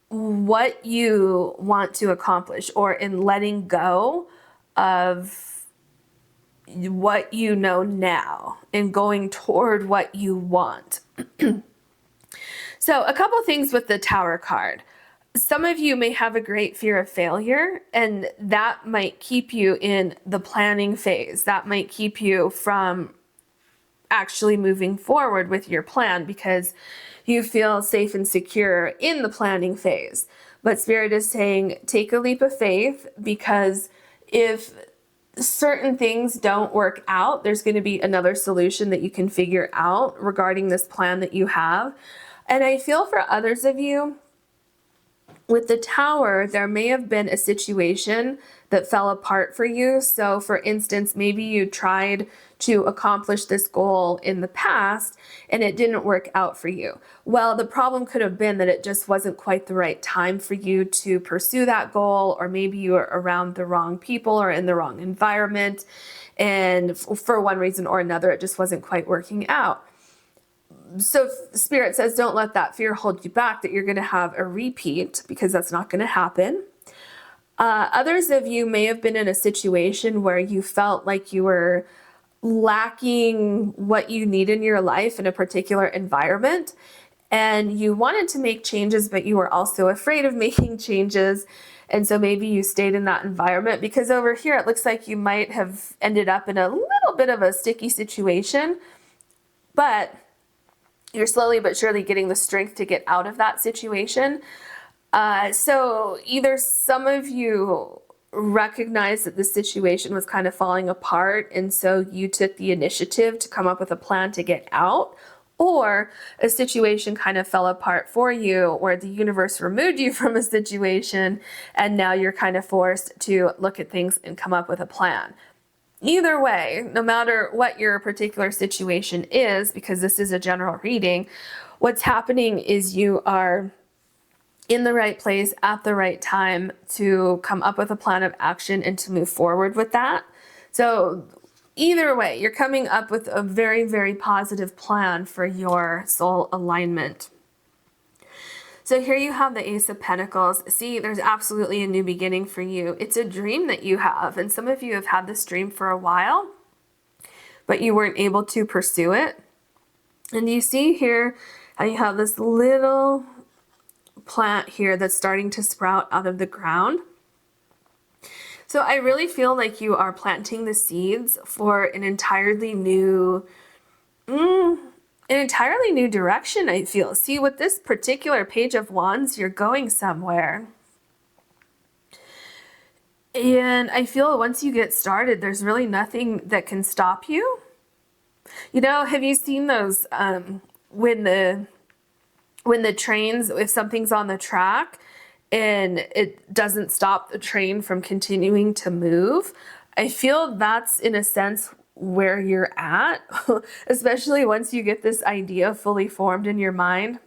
what you want to accomplish, or in letting go of what you know now and going toward what you want. So a couple things with the Tower card. Some of you may have a great fear of failure, and that might keep you in the planning phase. That might keep you from actually moving forward with your plan because you feel safe and secure in the planning phase. But Spirit is saying, take a leap of faith, because if certain things don't work out, there's going to be another solution that you can figure out regarding this plan that you have. And I feel for others of you, with the Tower, there may have been a situation that fell apart for you. So for instance, maybe you tried to accomplish this goal in the past and it didn't work out for you. Well, the problem could have been that it just wasn't quite the right time for you to pursue that goal, or maybe you were around the wrong people or in the wrong environment, and for one reason or another, it just wasn't quite working out. So Spirit says, don't let that fear hold you back, that you're going to have a repeat, because that's not going to happen. Others of you may have been in a situation where you felt like you were lacking what you need in your life in a particular environment, and you wanted to make changes, but you were also afraid of making changes. And so maybe you stayed in that environment, because over here it looks like you might have ended up in a little bit of a sticky situation, but you're slowly but surely getting the strength to get out of that situation. So either some of you recognize that the situation was kind of falling apart, and so you took the initiative to come up with a plan to get out, or a situation kind of fell apart for you where the universe removed you from a situation, and now you're kind of forced to look at things and come up with a plan. Either way, no matter what your particular situation is, because this is a general reading, what's happening is you are in the right place at the right time to come up with a plan of action and to move forward with that. So either way, you're coming up with a very, very positive plan for your soul alignment. So here you have the Ace of Pentacles. See, there's absolutely a new beginning for you. It's a dream that you have, and some of you have had this dream for a while, but you weren't able to pursue it. And you see here how you have this little plant here that's starting to sprout out of the ground. So I really feel like you are planting the seeds for an entirely new direction, I feel. See, with this particular Page of Wands, you're going somewhere. And I feel once you get started, there's really nothing that can stop you. You know, have you seen those when the trains, if something's on the track and it doesn't stop the train from continuing to move? I feel that's in a sense where you're at, especially once you get this idea fully formed in your mind.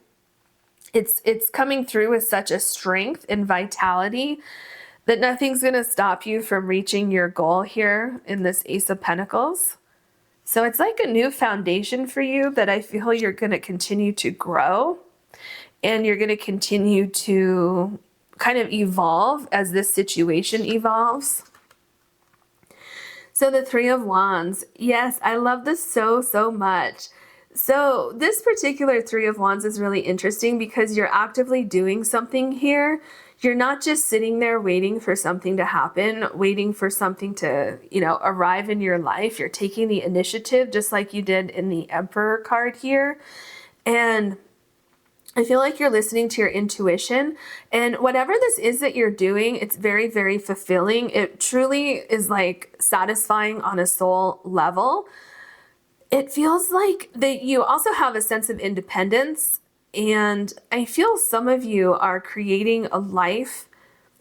It's coming through with such a strength and vitality that nothing's going to stop you from reaching your goal here in this Ace of Pentacles. So it's like a new foundation for you that I feel you're going to continue to grow, and you're going to continue to kind of evolve as this situation evolves. So the Three of Wands. Yes, I love this so, so much. So this particular Three of Wands is really interesting because you're actively doing something here. You're not just sitting there waiting for something to happen, waiting for something to, arrive in your life. You're taking the initiative just like you did in the Emperor card here. And I feel like you're listening to your intuition, and whatever this is that you're doing, it's very, very fulfilling. It truly is like satisfying on a soul level. It feels like that you also have a sense of independence, and I feel some of you are creating a life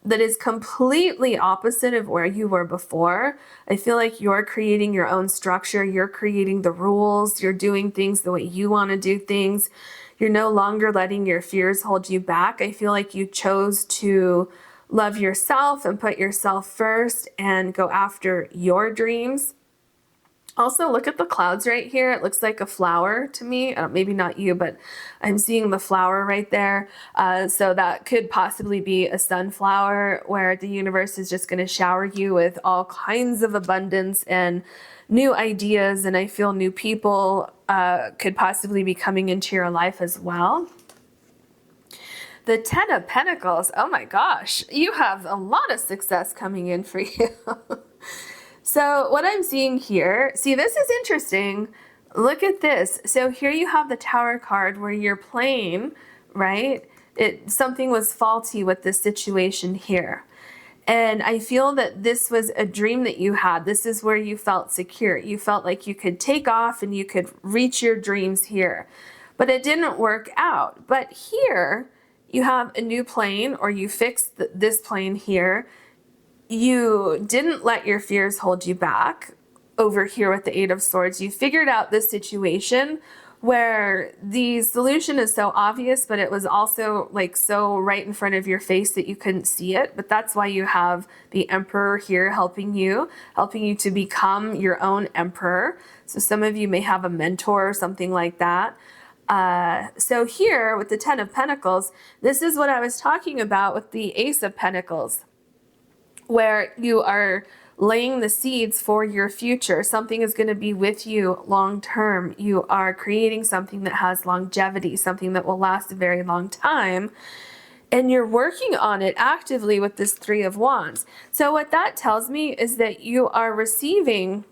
that is completely opposite of where you were before. I feel like you're creating your own structure, you're creating the rules, you're doing things the way you want to do things. You're no longer letting your fears hold you back. I feel like you chose to love yourself and put yourself first and go after your dreams. Also, look at the clouds right here. It looks like a flower to me. Maybe not you, but I'm seeing the flower right there. So that could possibly be a sunflower where the universe is just going to shower you with all kinds of abundance and new ideas. And I feel new people could possibly be coming into your life as well. The Ten of Pentacles. Oh my gosh, you have a lot of success coming in for you. So what I'm seeing here, see, this is interesting. Look at this. So here you have the Tower card where you're playing, right? Something was faulty with this situation here. And I feel that this was a dream that you had. This is where you felt secure. You felt like you could take off and you could reach your dreams here. But it didn't work out. But here you have a new plane, or you fixed this plane here. You didn't let your fears hold you back over here with the Eight of Swords. You figured out this situation where the solution is so obvious, but it was also like so right in front of your face that you couldn't see it. But that's why you have the Emperor here helping you to become your own emperor. So some of you may have a mentor or something like that. So here with the Ten of Pentacles, this is what I was talking about with the Ace of Pentacles, where you are laying the seeds for your future. Something is going to be with you long term. You are creating something that has longevity, something that will last a very long time. And you're working on it actively with this Three of Wands. So what that tells me is that you are receiving,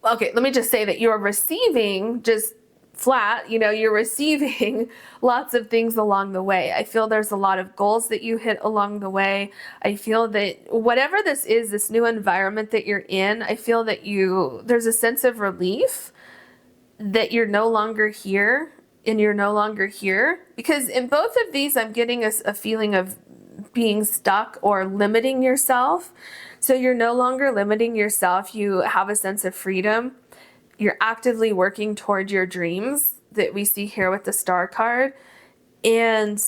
okay, let me just say that you're receiving just flat, you're receiving lots of things along the way. I feel there's a lot of goals that you hit along the way. I feel that whatever this is, this new environment that you're in, I feel that there's a sense of relief that you're no longer here, and you're no longer here. Because in both of these, I'm getting a feeling of being stuck or limiting yourself. So you're no longer limiting yourself. You have a sense of freedom. You're actively working toward your dreams that we see here with the Star card. And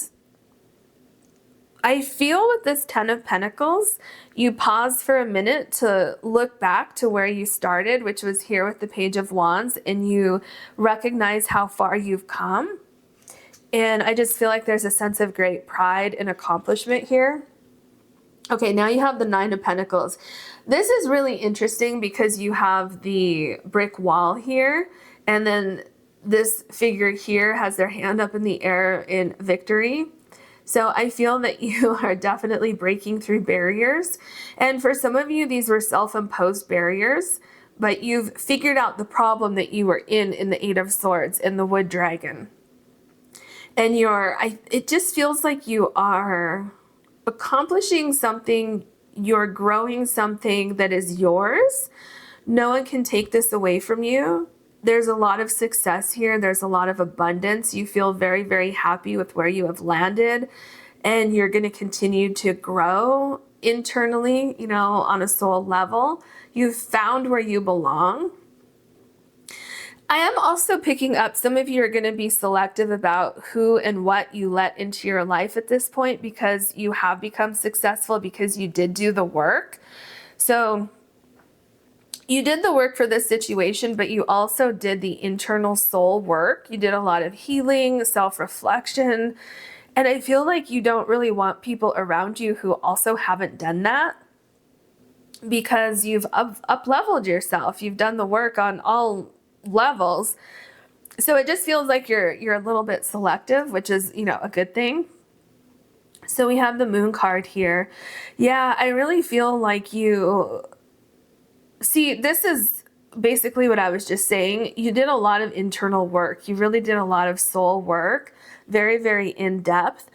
I feel with this Ten of Pentacles, you pause for a minute to look back to where you started, which was here with the Page of Wands, and you recognize how far you've come. And I just feel like there's a sense of great pride and accomplishment here. Okay, now you have the Nine of Pentacles. This is really interesting because you have the brick wall here, and then this figure here has their hand up in the air in victory. So I feel that you are definitely breaking through barriers. And for some of you, these were self-imposed barriers, but you've figured out the problem that you were in the Eight of Swords and the Wood Dragon. And it just feels like you are accomplishing something, you're growing something that is yours. No one can take this away from you. There's a lot of success here. There's a lot of abundance. You feel very, very happy with where you have landed, and you're going to continue to grow internally, on a soul level. You've found where you belong. I am also picking up some of you are going to be selective about who and what you let into your life at this point, because you have become successful, because you did do the work. So you did the work for this situation, but you also did the internal soul work. You did a lot of healing, self-reflection, and I feel like you don't really want people around you who also haven't done that, because you've up-leveled yourself. You've done the work on all levels. So it just feels like you're a little bit selective, which is, you know, a good thing. So we have the Moon card here. Yeah, I really feel like you... See, this is basically what I was just saying. You did a lot of internal work. You really did a lot of soul work, very, very in-depth.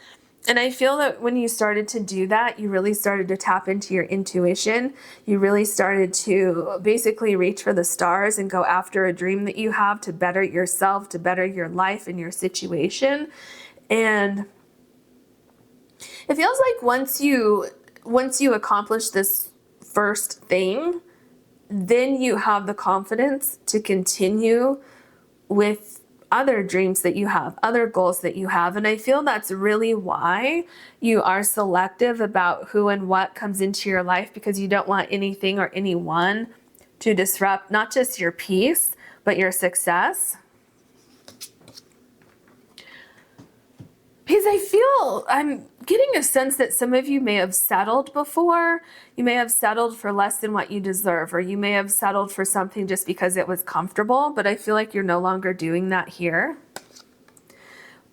And I feel that when you started to do that, you really started to tap into your intuition. You really started to basically reach for the stars and go after a dream that you have to better yourself, to better your life and your situation. And it feels like once you accomplish this first thing, then you have the confidence to continue with other dreams that you have, other goals that you have. And I feel that's really why you are selective about who and what comes into your life, because you don't want anything or anyone to disrupt not just your peace, but your success. Because I'm getting a sense that some of you may have settled before. You may have settled for less than what you deserve, or you may have settled for something just because it was comfortable, but I feel like you're no longer doing that here.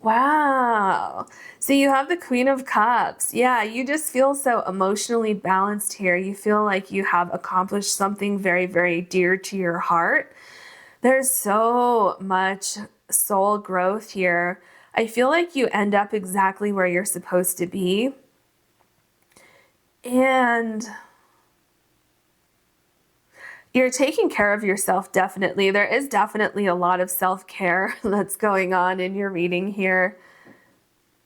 Wow. So you have the Queen of Cups. Yeah, you just feel so emotionally balanced here. You feel like you have accomplished something very, very dear to your heart. There's so much soul growth here. I feel like you end up exactly where you're supposed to be. And you're taking care of yourself, definitely. There is definitely a lot of self-care that's going on in your reading here.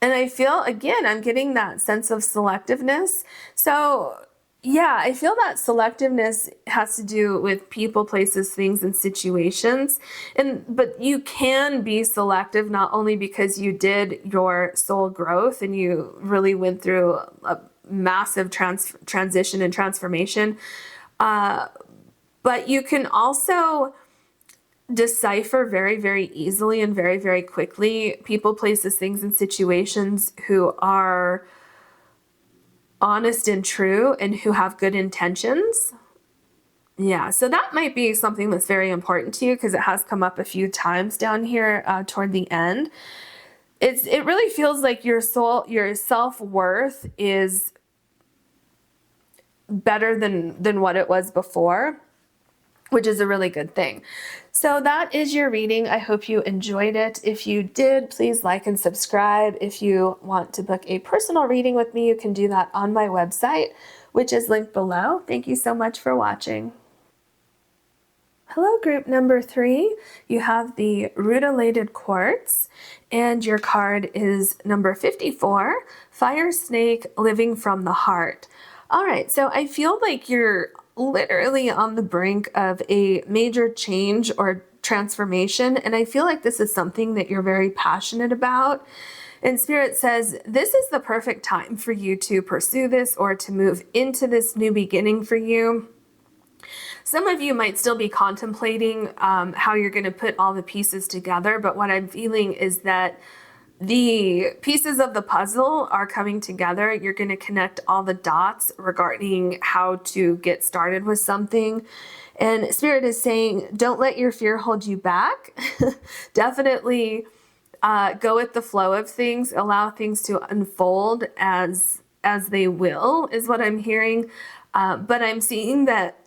And I feel, again, I'm getting that sense of selectiveness. So yeah, I feel that selectiveness has to do with people, places, things, and situations. But you can be selective not only because you did your soul growth and you really went through a massive transition and transformation, but you can also decipher very, very easily and very, very quickly people, places, things, and situations who are honest and true and who have good intentions. Yeah, so that might be something that's very important to you, because it has come up a few times down here toward the end. It really feels like your self-worth is better than what it was before, which is a really good thing. So that is your reading. I hope you enjoyed it. If you did, please like and subscribe. If you want to book a personal reading with me, you can do that on my website, which is linked below. Thank you so much for watching. Hello, group number 3. You have the Rutilated Quartz, and your card is number 54, Fire Snake Living from the Heart. All right, so I feel like you're literally on the brink of a major change or transformation, and I feel like this is something that you're very passionate about. And Spirit says this is the perfect time for you to pursue this or to move into this new beginning for you. Some of you might still be contemplating how you're going to put all the pieces together, but what I'm feeling is that the pieces of the puzzle are coming together. You're going to connect all the dots regarding how to get started with something. And Spirit is saying, don't let your fear hold you back. Definitely go with the flow of things. Allow things to unfold as they will, is what I'm hearing. But I'm seeing that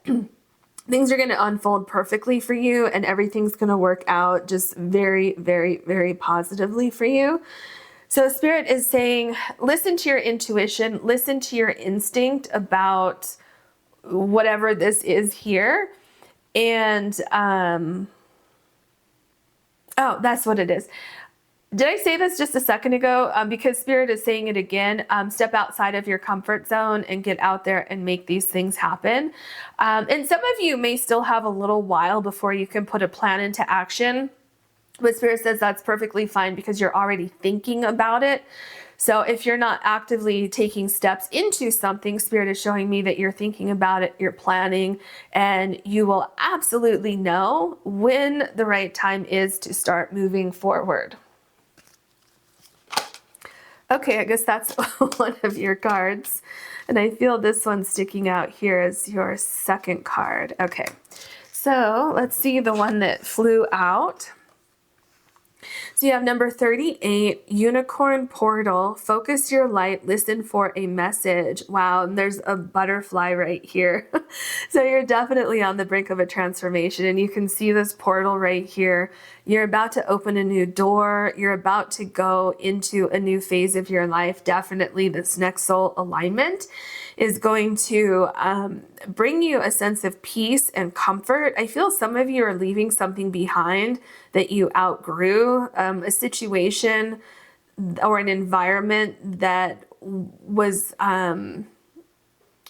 things are going to unfold perfectly for you, and everything's going to work out just very, very, very positively for you. So Spirit is saying, listen to your intuition, listen to your instinct about whatever this is here. And, oh, that's what it is. Did I say this just a second ago? Because Spirit is saying it again. Step outside of your comfort zone and get out there and make these things happen. And some of you may still have a little while before you can put a plan into action. But Spirit says that's perfectly fine because you're already thinking about it. So if you're not actively taking steps into something, Spirit is showing me that you're thinking about it, you're planning, and you will absolutely know when the right time is to start moving forward. Okay, I guess that's one of your cards. And I feel this one sticking out here as your second card. Okay, so let's see the one that flew out. So you have number 38, Unicorn Portal. Focus your light, listen for a message. Wow, and there's a butterfly right here. So you're definitely on the brink of a transformation, and you can see this portal right here. You're about to open a new door. You're about to go into a new phase of your life. Definitely this next soul alignment is going to bring you a sense of peace and comfort. I feel some of you are leaving something behind that you outgrew, a situation or an environment that was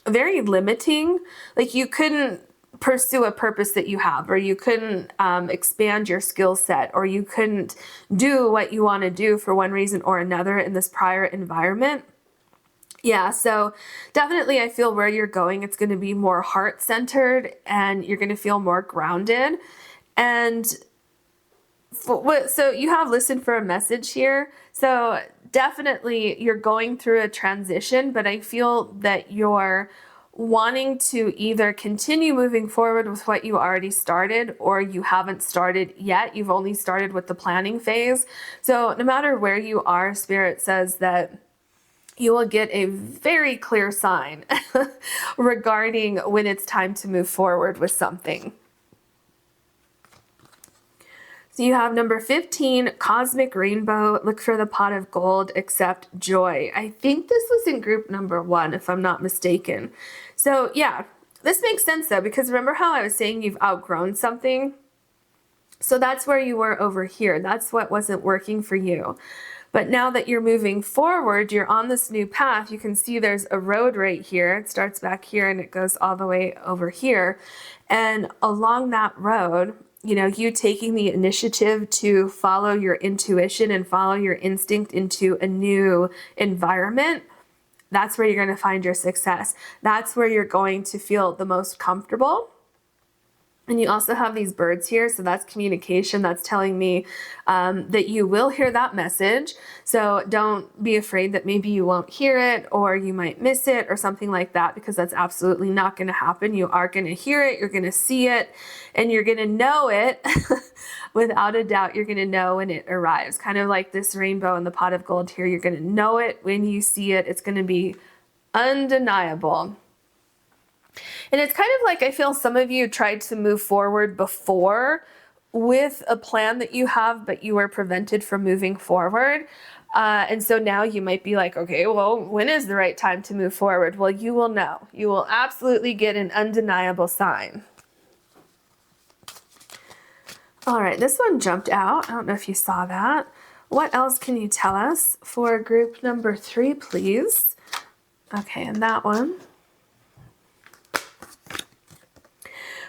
very limiting. Like you couldn't pursue a purpose that you have, or you couldn't expand your skill set, or you couldn't do what you want to do for one reason or another in this prior environment. Yeah, so definitely I feel where you're going, it's going to be more heart-centered, and you're going to feel more grounded. And so you have listened for a message here. So definitely you're going through a transition, but I feel that you're wanting to either continue moving forward with what you already started, or you haven't started yet. You've only started with the planning phase. So no matter where you are, Spirit says that you will get a very clear sign regarding when it's time to move forward with something. So you have number 15, Cosmic Rainbow. Look for the pot of gold, accept joy. I think this was in group number 1, if I'm not mistaken. So yeah, this makes sense though, because remember how I was saying you've outgrown something? So that's where you were over here. That's what wasn't working for you. But now that you're moving forward, you're on this new path. You can see there's a road right here. It starts back here and it goes all the way over here. And along that road, you know, you taking the initiative to follow your intuition and follow your instinct into a new environment, that's where you're going to find your success. That's where you're going to feel the most comfortable. And you also have these birds here, so that's communication. That's telling me that you will hear that message. So don't be afraid that maybe you won't hear it, or you might miss it or something like that, because that's absolutely not going to happen. You are going to hear it, you're going to see it, and you're going to know it. Without a doubt, you're going to know when it arrives. Kind of like this rainbow and the pot of gold here. You're going to know it when you see it. It's going to be undeniable. And it's kind of like, I feel some of you tried to move forward before with a plan that you have, but you were prevented from moving forward. And so now you might be like, okay, well, when is the right time to move forward? Well, you will know. You will absolutely get an undeniable sign. All right, this one jumped out. I don't know if you saw that. What else can you tell us for group number 3, please? Okay, and that one.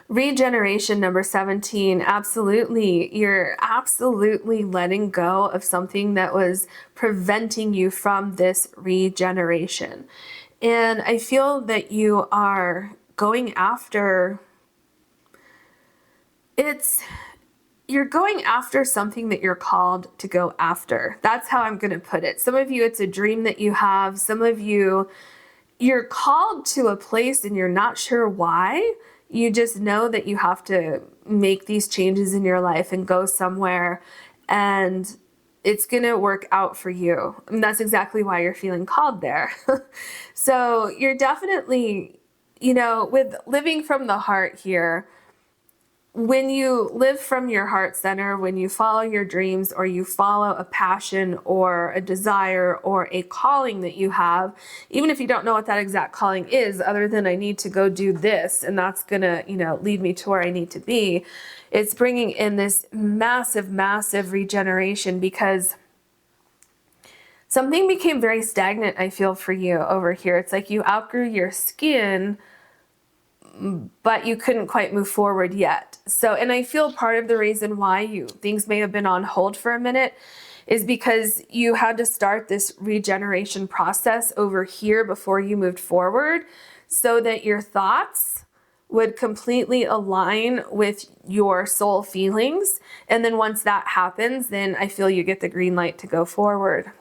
Regeneration, number 17. Absolutely. You're absolutely letting go of something that was preventing you from this regeneration. And I feel that you are going after you're going after something that you're called to go after. That's how I'm going to put it. Some of you, it's a dream that you have. Some of you, you're called to a place and you're not sure why. You just know that you have to make these changes in your life and go somewhere, and it's going to work out for you. And that's exactly why you're feeling called there. So you're definitely, you know, with living from the heart here, when you live from your heart center, when you follow your dreams, or you follow a passion or a desire or a calling that you have, even if you don't know what that exact calling is, other than I need to go do this and that's gonna, you know, lead me to where I need to be, it's bringing in this massive, massive regeneration, because something became very stagnant, I feel, for you over here. It's like you outgrew your skin, but you couldn't quite move forward yet. So, and I feel part of the reason why things may have been on hold for a minute is because you had to start this regeneration process over here before you moved forward, so that your thoughts would completely align with your soul feelings. And then once that happens, then I feel you get the green light to go forward.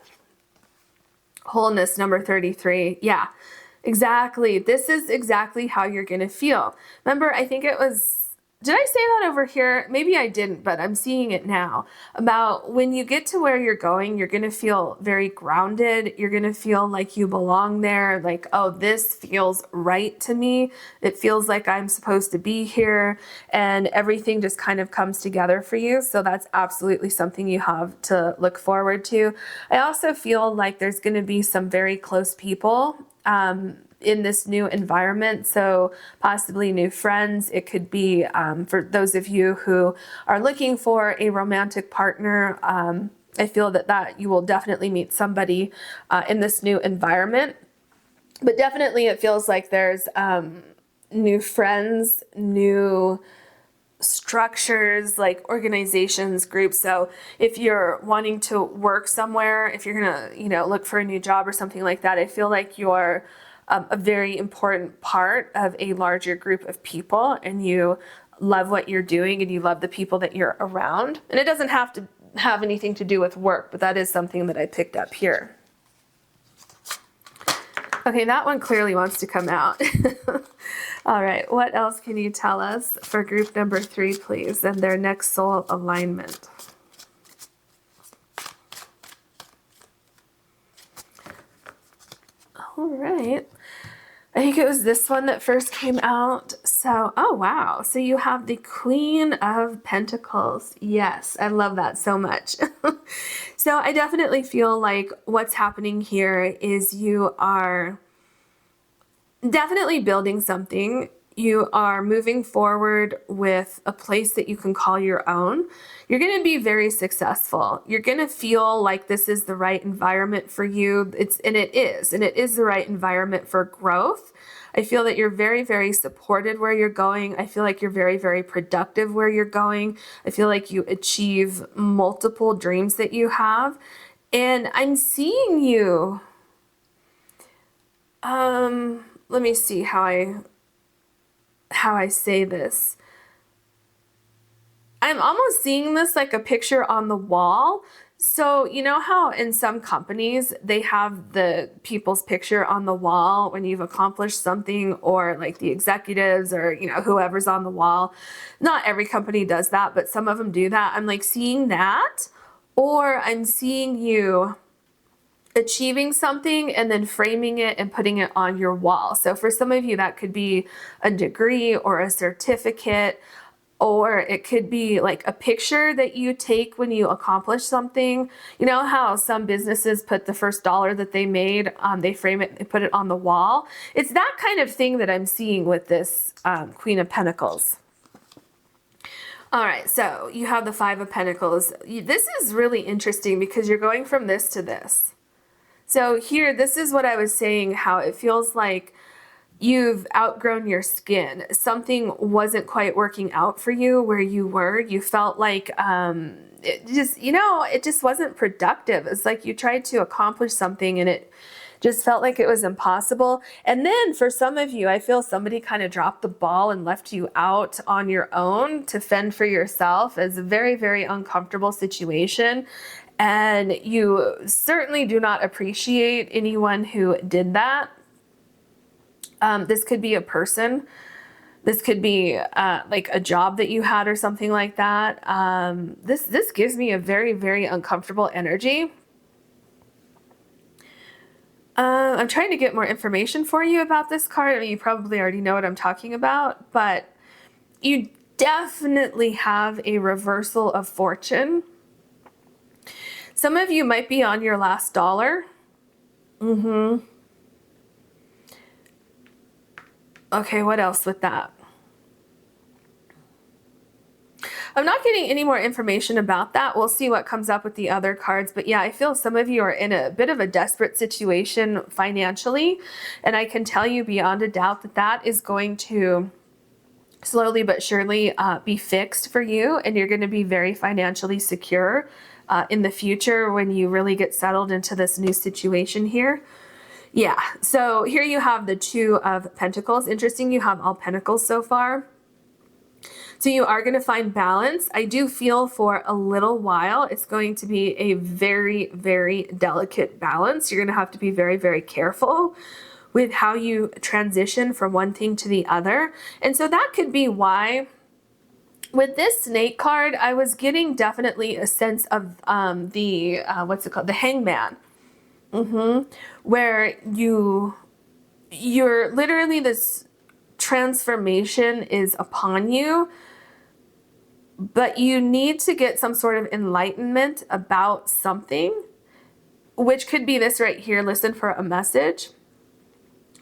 Wholeness, number 33. Yeah, exactly. This is exactly how you're going to feel. Remember, I think it was, did I say that over here? Maybe I didn't, but I'm seeing it now. About when you get to where you're going, you're going to feel very grounded. You're going to feel like you belong there. Like, oh, this feels right to me. It feels like I'm supposed to be here, and everything just kind of comes together for you. So that's absolutely something you have to look forward to. I also feel like there's going to be some very close people in this new environment, so possibly new friends. It could be for those of you who are looking for a romantic partner. I feel that you will definitely meet somebody in this new environment, but definitely it feels like there's new friends, new structures, like organizations, groups. So if you're wanting to work somewhere, if you're gonna, look for a new job or something like that, I feel like you're a very important part of a larger group of people, and you love what you're doing and you love the people that you're around. And it doesn't have to have anything to do with work, but that is something that I picked up here. Okay, that one clearly wants to come out. All right, what else can you tell us for group number 3, please, and their next soul alignment? All right. I think it was this one that first came out. So, oh wow. So you have the Queen of Pentacles. Yes, I love that so much. So I definitely feel like what's happening here is you are definitely building something. You are moving forward with a place that you can call your own. You're going to be very successful. You're going to feel like this is the right environment for you. And it is the right environment for growth. I feel that you're very, very supported where you're going. I feel like you're very, very productive where you're going. I feel like you achieve multiple dreams that you have. And I'm seeing you, let me see how I say this. I'm almost seeing this like a picture on the wall. So you know how in some companies they have the people's picture on the wall when you've accomplished something, or like the executives, or whoever's on the wall. Not every company does that, but some of them do that. I'm like seeing that, or I'm seeing you achieving something and then framing it and putting it on your wall. So for some of you, that could be a degree or a certificate, or it could be like a picture that you take when you accomplish something. You know how some businesses put the first dollar that they made, they frame it, they put it on the wall. It's that kind of thing that I'm seeing with this Queen of Pentacles. All right, so you have the Five of Pentacles. This is really interesting because you're going from this to this. So here, this is what I was saying, how it feels like you've outgrown your skin. Something wasn't quite working out for you where you were. You felt like it just wasn't productive. It's like you tried to accomplish something and it just felt like it was impossible. And then for some of you, I feel somebody kind of dropped the ball and left you out on your own to fend for yourself. It's a very, very uncomfortable situation. And you certainly do not appreciate anyone who did that. This could be a person. This could be like a job that you had or something like that. This gives me a very, very uncomfortable energy. I'm trying to get more information for you about this card. I mean, you probably already know what I'm talking about, but you definitely have a reversal of fortune. Some of you might be on your last dollar. Okay, what else with that? I'm not getting any more information about that. We'll see what comes up with the other cards. But yeah, I feel some of you are in a bit of a desperate situation financially. And I can tell you beyond a doubt that that is going to slowly but surely be fixed for you. And you're going to be very financially secure in the future when you really get settled into this new situation here. Yeah, so here you have the Two of Pentacles. Interesting, you have all pentacles so far. So you are going to find balance. I do feel for a little while it's going to be a very, very delicate balance. You're going to have to be very, very careful with how you transition from one thing to the other. And so that could be why with this Snake card, I was getting definitely a sense of what's it called? The Hangman. Where you're literally, this transformation is upon you, but you need to get some sort of enlightenment about something, which could be this right here. Listen for a message.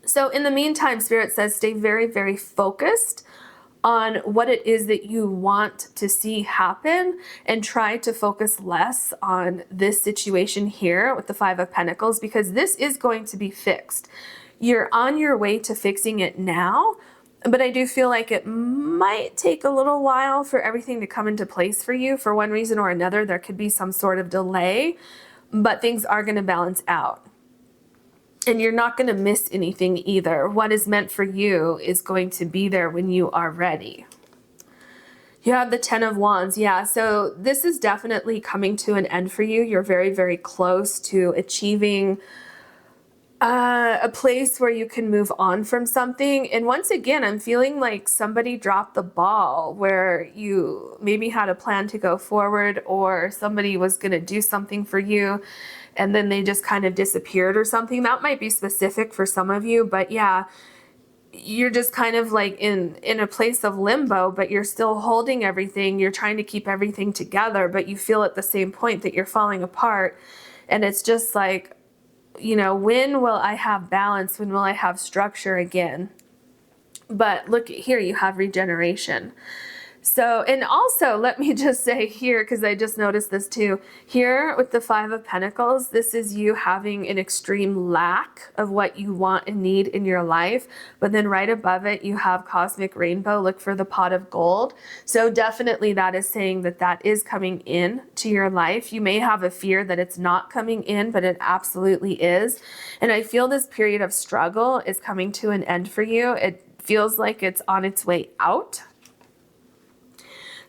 So in the meantime, Spirit says stay very, very focused on what it is that you want to see happen, and try to focus less on this situation here with the Five of Pentacles, because this is going to be fixed. You're on your way to fixing it now, but I do feel like it might take a little while for everything to come into place for you. For one reason or another, there could be some sort of delay, but things are going to balance out. And you're not going to miss anything either. What is meant for you is going to be there when you are ready. You have the Ten of Wands. Yeah, so this is definitely coming to an end for you. You're very, very close to achieving a place where you can move on from something. And once again, I'm feeling like somebody dropped the ball, where you maybe had a plan to go forward, or somebody was going to do something for you and then they just kind of disappeared or something. That might be specific for some of you, but yeah, you're just kind of like in a place of limbo, but you're still holding everything. You're trying to keep everything together, but you feel at the same point that you're falling apart. And it's just like, you know, when will I have balance? When will I have structure again? But look at here, you have regeneration. So, and also let me just say here, because I just noticed this too, here with the Five of Pentacles, this is you having an extreme lack of what you want and need in your life. But then right above it, you have Cosmic Rainbow, look for the pot of gold. So definitely that is saying that that is coming in to your life. You may have a fear that it's not coming in, but it absolutely is. And I feel this period of struggle is coming to an end for you. It feels like it's on its way out.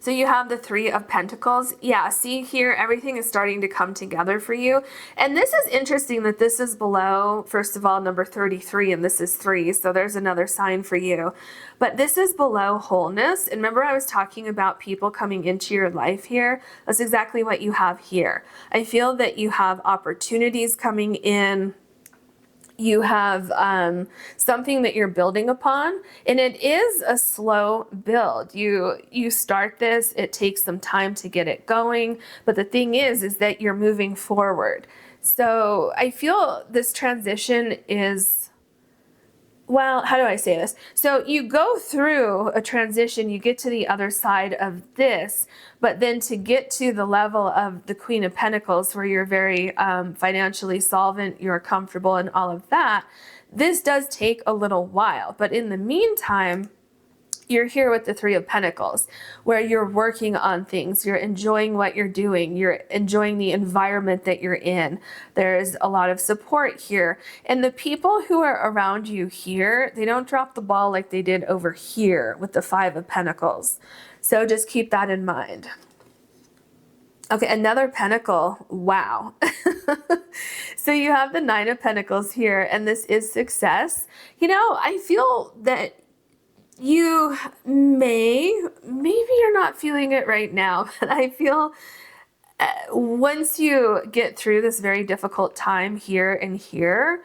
So you have the Three of Pentacles. Yeah, see here, everything is starting to come together for you. And this is interesting that this is below, first of all, number 33, and this is 3. So there's another sign for you. But this is below wholeness. And remember I was talking about people coming into your life here? That's exactly what you have here. I feel that you have opportunities coming in. You have something that you're building upon, and it is a slow build. You start this, it takes some time to get it going, but the thing is that you're moving forward. So I feel this transition is, well, how do I say this? So you go through a transition, you get to the other side of this, but then to get to the level of the Queen of Pentacles, where you're very financially solvent, you're comfortable and all of that, this does take a little while. But in the meantime, you're here with the Three of Pentacles, where you're working on things, you're enjoying what you're doing, you're enjoying the environment that you're in. There's a lot of support here. And the people who are around you here, they don't drop the ball like they did over here with the Five of Pentacles. So just keep that in mind. Okay, another pentacle. Wow. So you have the Nine of Pentacles here, and this is success. You know, I feel that you maybe you're not feeling it right now, but I feel once you get through this very difficult time here and here,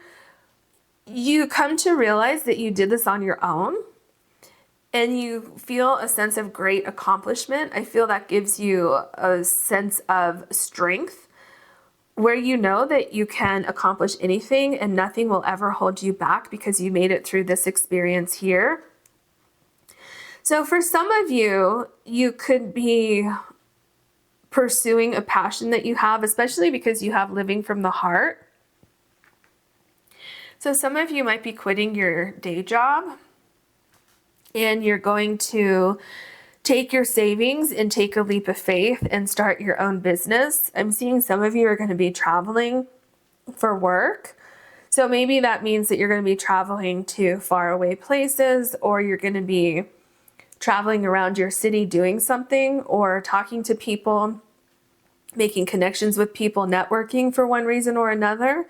you come to realize that you did this on your own, and you feel a sense of great accomplishment. I feel that gives you a sense of strength, where you know that you can accomplish anything and nothing will ever hold you back because you made it through this experience here. So for some of you, you could be pursuing a passion that you have, especially because you have living from the heart. So some of you might be quitting your day job, and you're going to take your savings and take a leap of faith and start your own business. I'm seeing some of you are going to be traveling for work. So maybe that means that you're going to be traveling to faraway places, or you're going to be traveling around your city doing something, or talking to people, making connections with people, networking for one reason or another.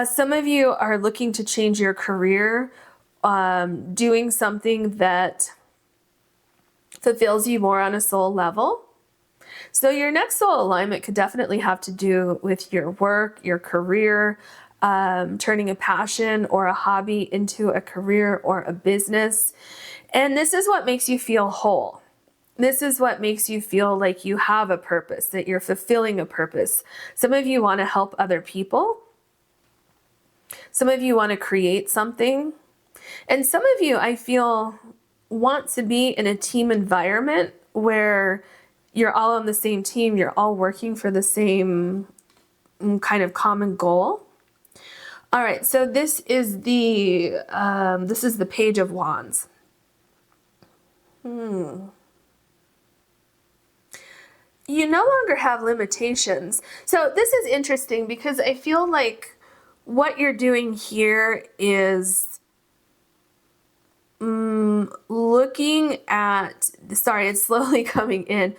Some of you are looking to change your career, doing something that fulfills you more on a soul level. So your next soul alignment could definitely have to do with your work, your career, turning a passion or a hobby into a career or a business. And this is what makes you feel whole. This is what makes you feel like you have a purpose, that you're fulfilling a purpose. Some of you want to help other people. Some of you want to create something. And some of you, I feel, want to be in a team environment where you're all on the same team. You're all working for the same kind of common goal. All right, so this is the Page of Wands. You no longer have limitations. So this is interesting because I feel like what you're doing here is looking at, sorry, it's slowly coming in.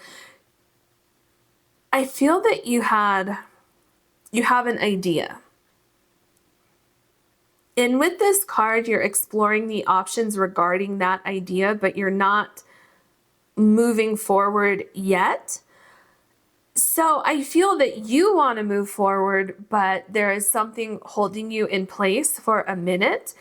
I feel that you have an idea. And with this card, you're exploring the options regarding that idea, but you're not moving forward yet. So I feel that you want to move forward, but there is something holding you in place for a minute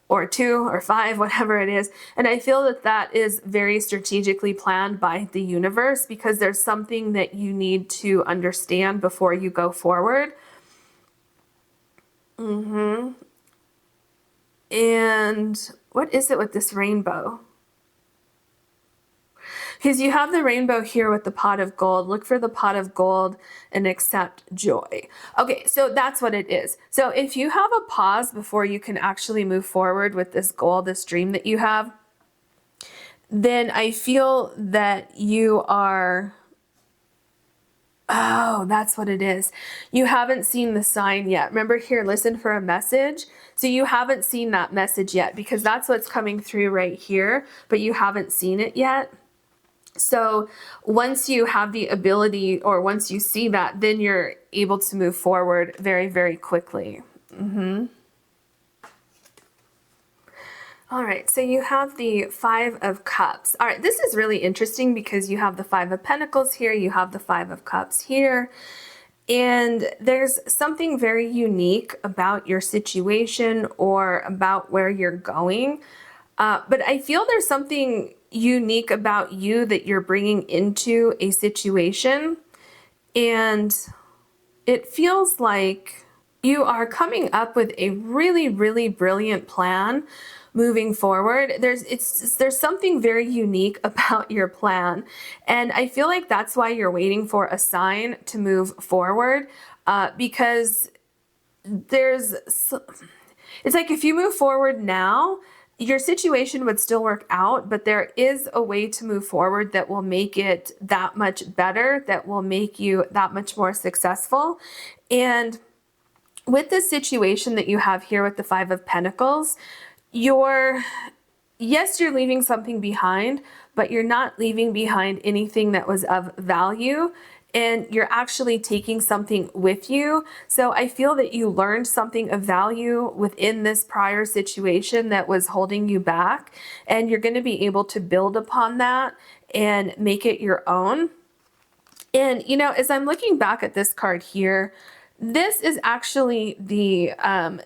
or 2 or 5, whatever it is. And I feel that that is very strategically planned by the universe, because there's something that you need to understand before you go forward. And what is it with this rainbow? Because you have the rainbow here with the pot of gold. Look for the pot of gold and accept joy. Okay, so that's what it is. So if you have a pause before you can actually move forward with this goal, this dream that you have, then I feel that you are... Oh, that's what it is. You haven't seen the sign yet. Remember here, listen for a message. So you haven't seen that message yet, because that's what's coming through right here, but you haven't seen it yet. So once you have the ability, or once you see that, then you're able to move forward very, very quickly. All right, so you have the 5 of Cups. All right, this is really interesting because you have the 5 of Pentacles here, you have the 5 of Cups here, and there's something very unique about your situation or about where you're going. But I feel there's something unique about you that you're bringing into a situation, and it feels like you are coming up with a really, really brilliant plan moving forward. There's something very unique about your plan, and I feel like that's why you're waiting for a sign to move forward, because it's like if you move forward now, your situation would still work out, but there is a way to move forward that will make it that much better, that will make you that much more successful. And with this situation that you have here with the 5 of Pentacles, you're leaving something behind, but you're not leaving behind anything that was of value, and you're actually taking something with you. So I feel that you learned something of value within this prior situation that was holding you back, and you're going to be able to build upon that and make it your own. And, you know, as I'm looking back at this card here, this is actually the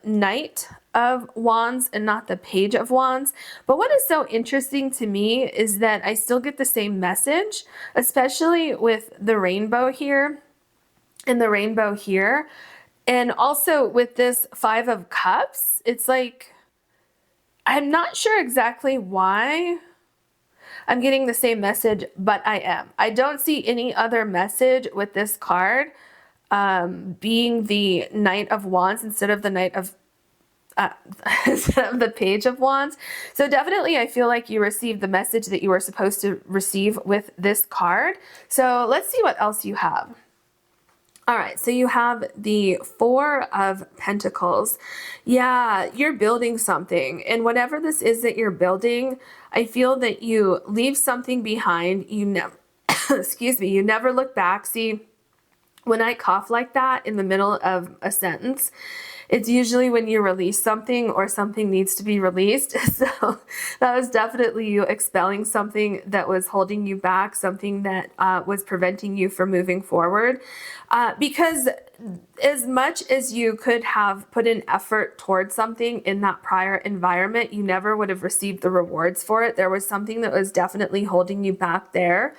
Knight of Wands and not the Page of Wands. But what is so interesting to me is that I still get the same message, especially with the rainbow here and the rainbow here. And also with this 5 of Cups, it's like, I'm not sure exactly why I'm getting the same message, but I am. I don't see any other message with this card being the Knight of Wands instead of the Knight of uh, instead of the Page of Wands. So definitely I feel like you received the message that you were supposed to receive with this card. So let's see what else you have. All right, so you have the Four of Pentacles. Yeah, you're building something. And whatever this is that you're building, I feel that you leave something behind. You never, excuse me, you never look back. See, when I cough like that in the middle of a sentence, it's usually when you release something or something needs to be released. So that was definitely you expelling something that was holding you back, something that was preventing you from moving forward. Because as much as you could have put an effort towards something in that prior environment, you never would have received the rewards for it. There was something that was definitely holding you back there.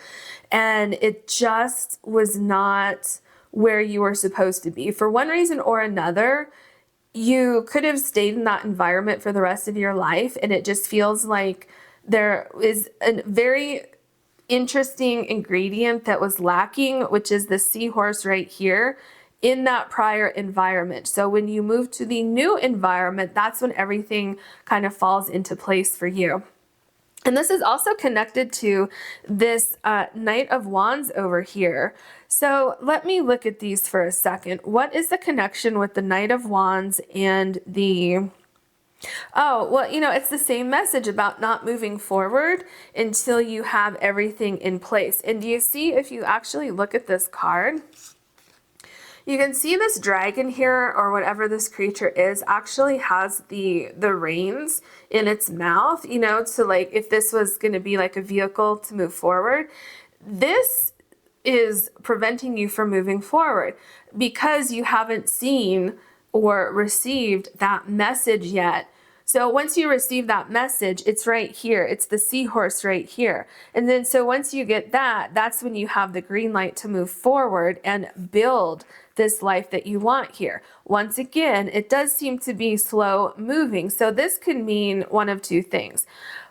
And it just was not where you were supposed to be. For one reason or another, you could have stayed in that environment for the rest of your life, and it just feels like there is a very interesting ingredient that was lacking, which is the seahorse right here in that prior environment. So when you move to the new environment, that's when everything kind of falls into place for you. And this is also connected to this Knight of Wands over here. So let me look at these for a second. What is the connection with the Knight of Wands and the... Oh, well, you know, it's the same message about not moving forward until you have everything in place. And do you see, if you actually look at this card, you can see this dragon here, or whatever this creature is, actually has the reins in its mouth, you know, to like, if this was going to be like a vehicle to move forward, this is preventing you from moving forward because you haven't seen or received that message yet. So once you receive that message, it's right here. It's the seahorse right here. And then so once you get that, that's when you have the green light to move forward and build this life that you want here. Once again, it does seem to be slow moving. So this could mean one of two things.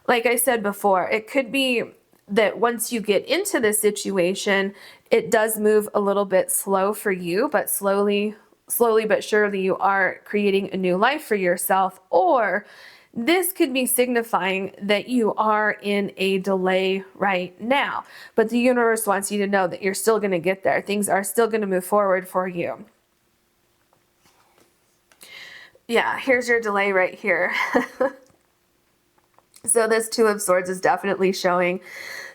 Like I said before, it could be that once you get into this situation, it does move a little bit slow for you, but slowly but surely you are creating a new life for yourself. Or this could be signifying that you are in a delay right now, but the universe wants you to know that you're still going to get there. Things are still going to move forward for you. Yeah, here's your delay right here. So this Two of Swords is definitely showing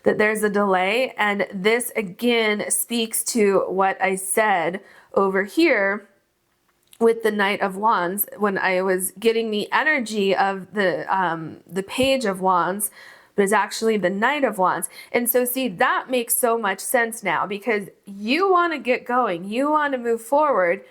that there's a delay. And this again speaks to what I said over here with the Knight of Wands, when I was getting the energy of the Page of Wands, but it's actually the Knight of Wands. And so see, that makes so much sense now, because you want to get going, you want to move forward,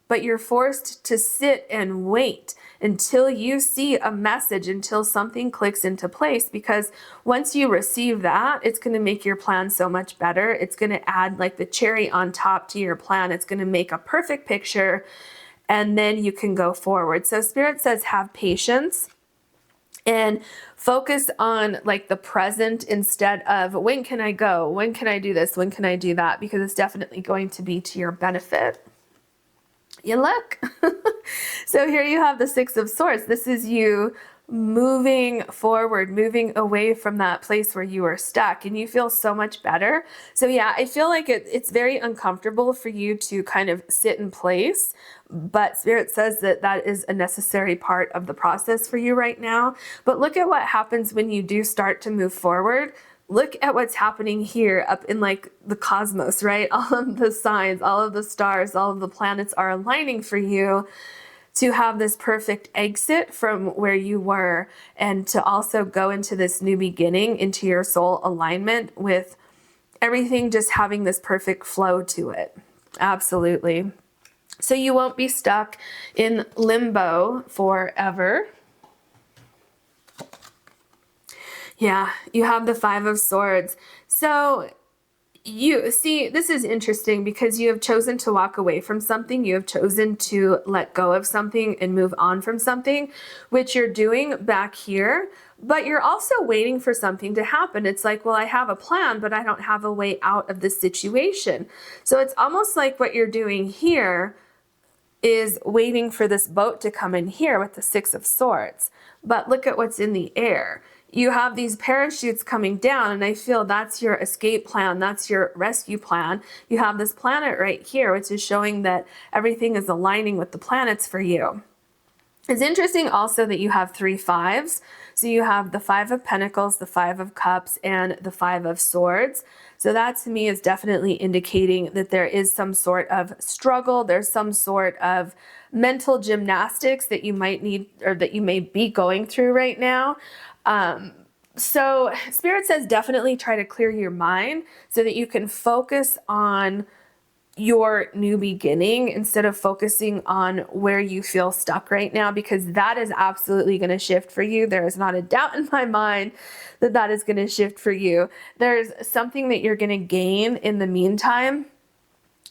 but you're forced to sit and wait until you see a message, until something clicks into place, because once you receive that, it's going to make your plan so much better. It's going to add like the cherry on top to your plan. It's going to make a perfect picture, and then you can go forward. So Spirit says have patience and focus on like the present instead of when can I go? When can I do this? When can I do that? Because it's definitely going to be to your benefit. You look. So here you have the Six of Swords. This is you moving forward, moving away from that place where you were stuck, and you feel so much better. So yeah, I feel like it's very uncomfortable for you to kind of sit in place, but Spirit says that that is a necessary part of the process for you right now. But look at what happens when you do start to move forward. Look at what's happening here up in like the cosmos, right? All of the signs, all of the stars, all of the planets are aligning for you to have this perfect exit from where you were, and to also go into this new beginning, into your soul alignment, with everything just having this perfect flow to it. Absolutely. So you won't be stuck in limbo forever. Yeah, you have the Five of Swords. So you see, this is interesting because you have chosen to walk away from something. You have chosen to let go of something and move on from something, which you're doing back here, but you're also waiting for something to happen. It's like, well, I have a plan, but I don't have a way out of this situation. So it's almost like what you're doing here is waiting for this boat to come in here with the Six of Swords. But look at what's in the air. You have these parachutes coming down, and I feel that's your escape plan. That's your rescue plan. You have this planet right here, which is showing that everything is aligning with the planets for you. It's interesting also that you have 3 5s. So you have the 5 of Pentacles, the 5 of Cups, and the 5 of Swords. So that to me is definitely indicating that there is some sort of struggle. There's some sort of mental gymnastics that you might need, or that you may be going through right now. So Spirit says definitely try to clear your mind so that you can focus on your new beginning instead of focusing on where you feel stuck right now, because that is absolutely going to shift for you. There is not a doubt in my mind that that is going to shift for you. There's something that you're going to gain in the meantime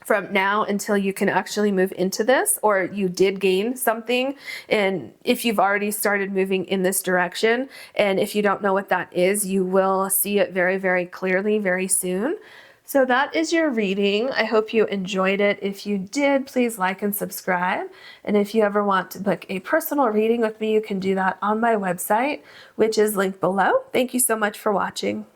from now until you can actually move into this, or you did gain something. And if you've already started moving in this direction, and if you don't know what that is, you will see it very, very clearly very soon. So that is your reading. I hope you enjoyed it. If you did, please like and subscribe. And if you ever want to book a personal reading with me, you can do that on my website, which is linked below. Thank you so much for watching.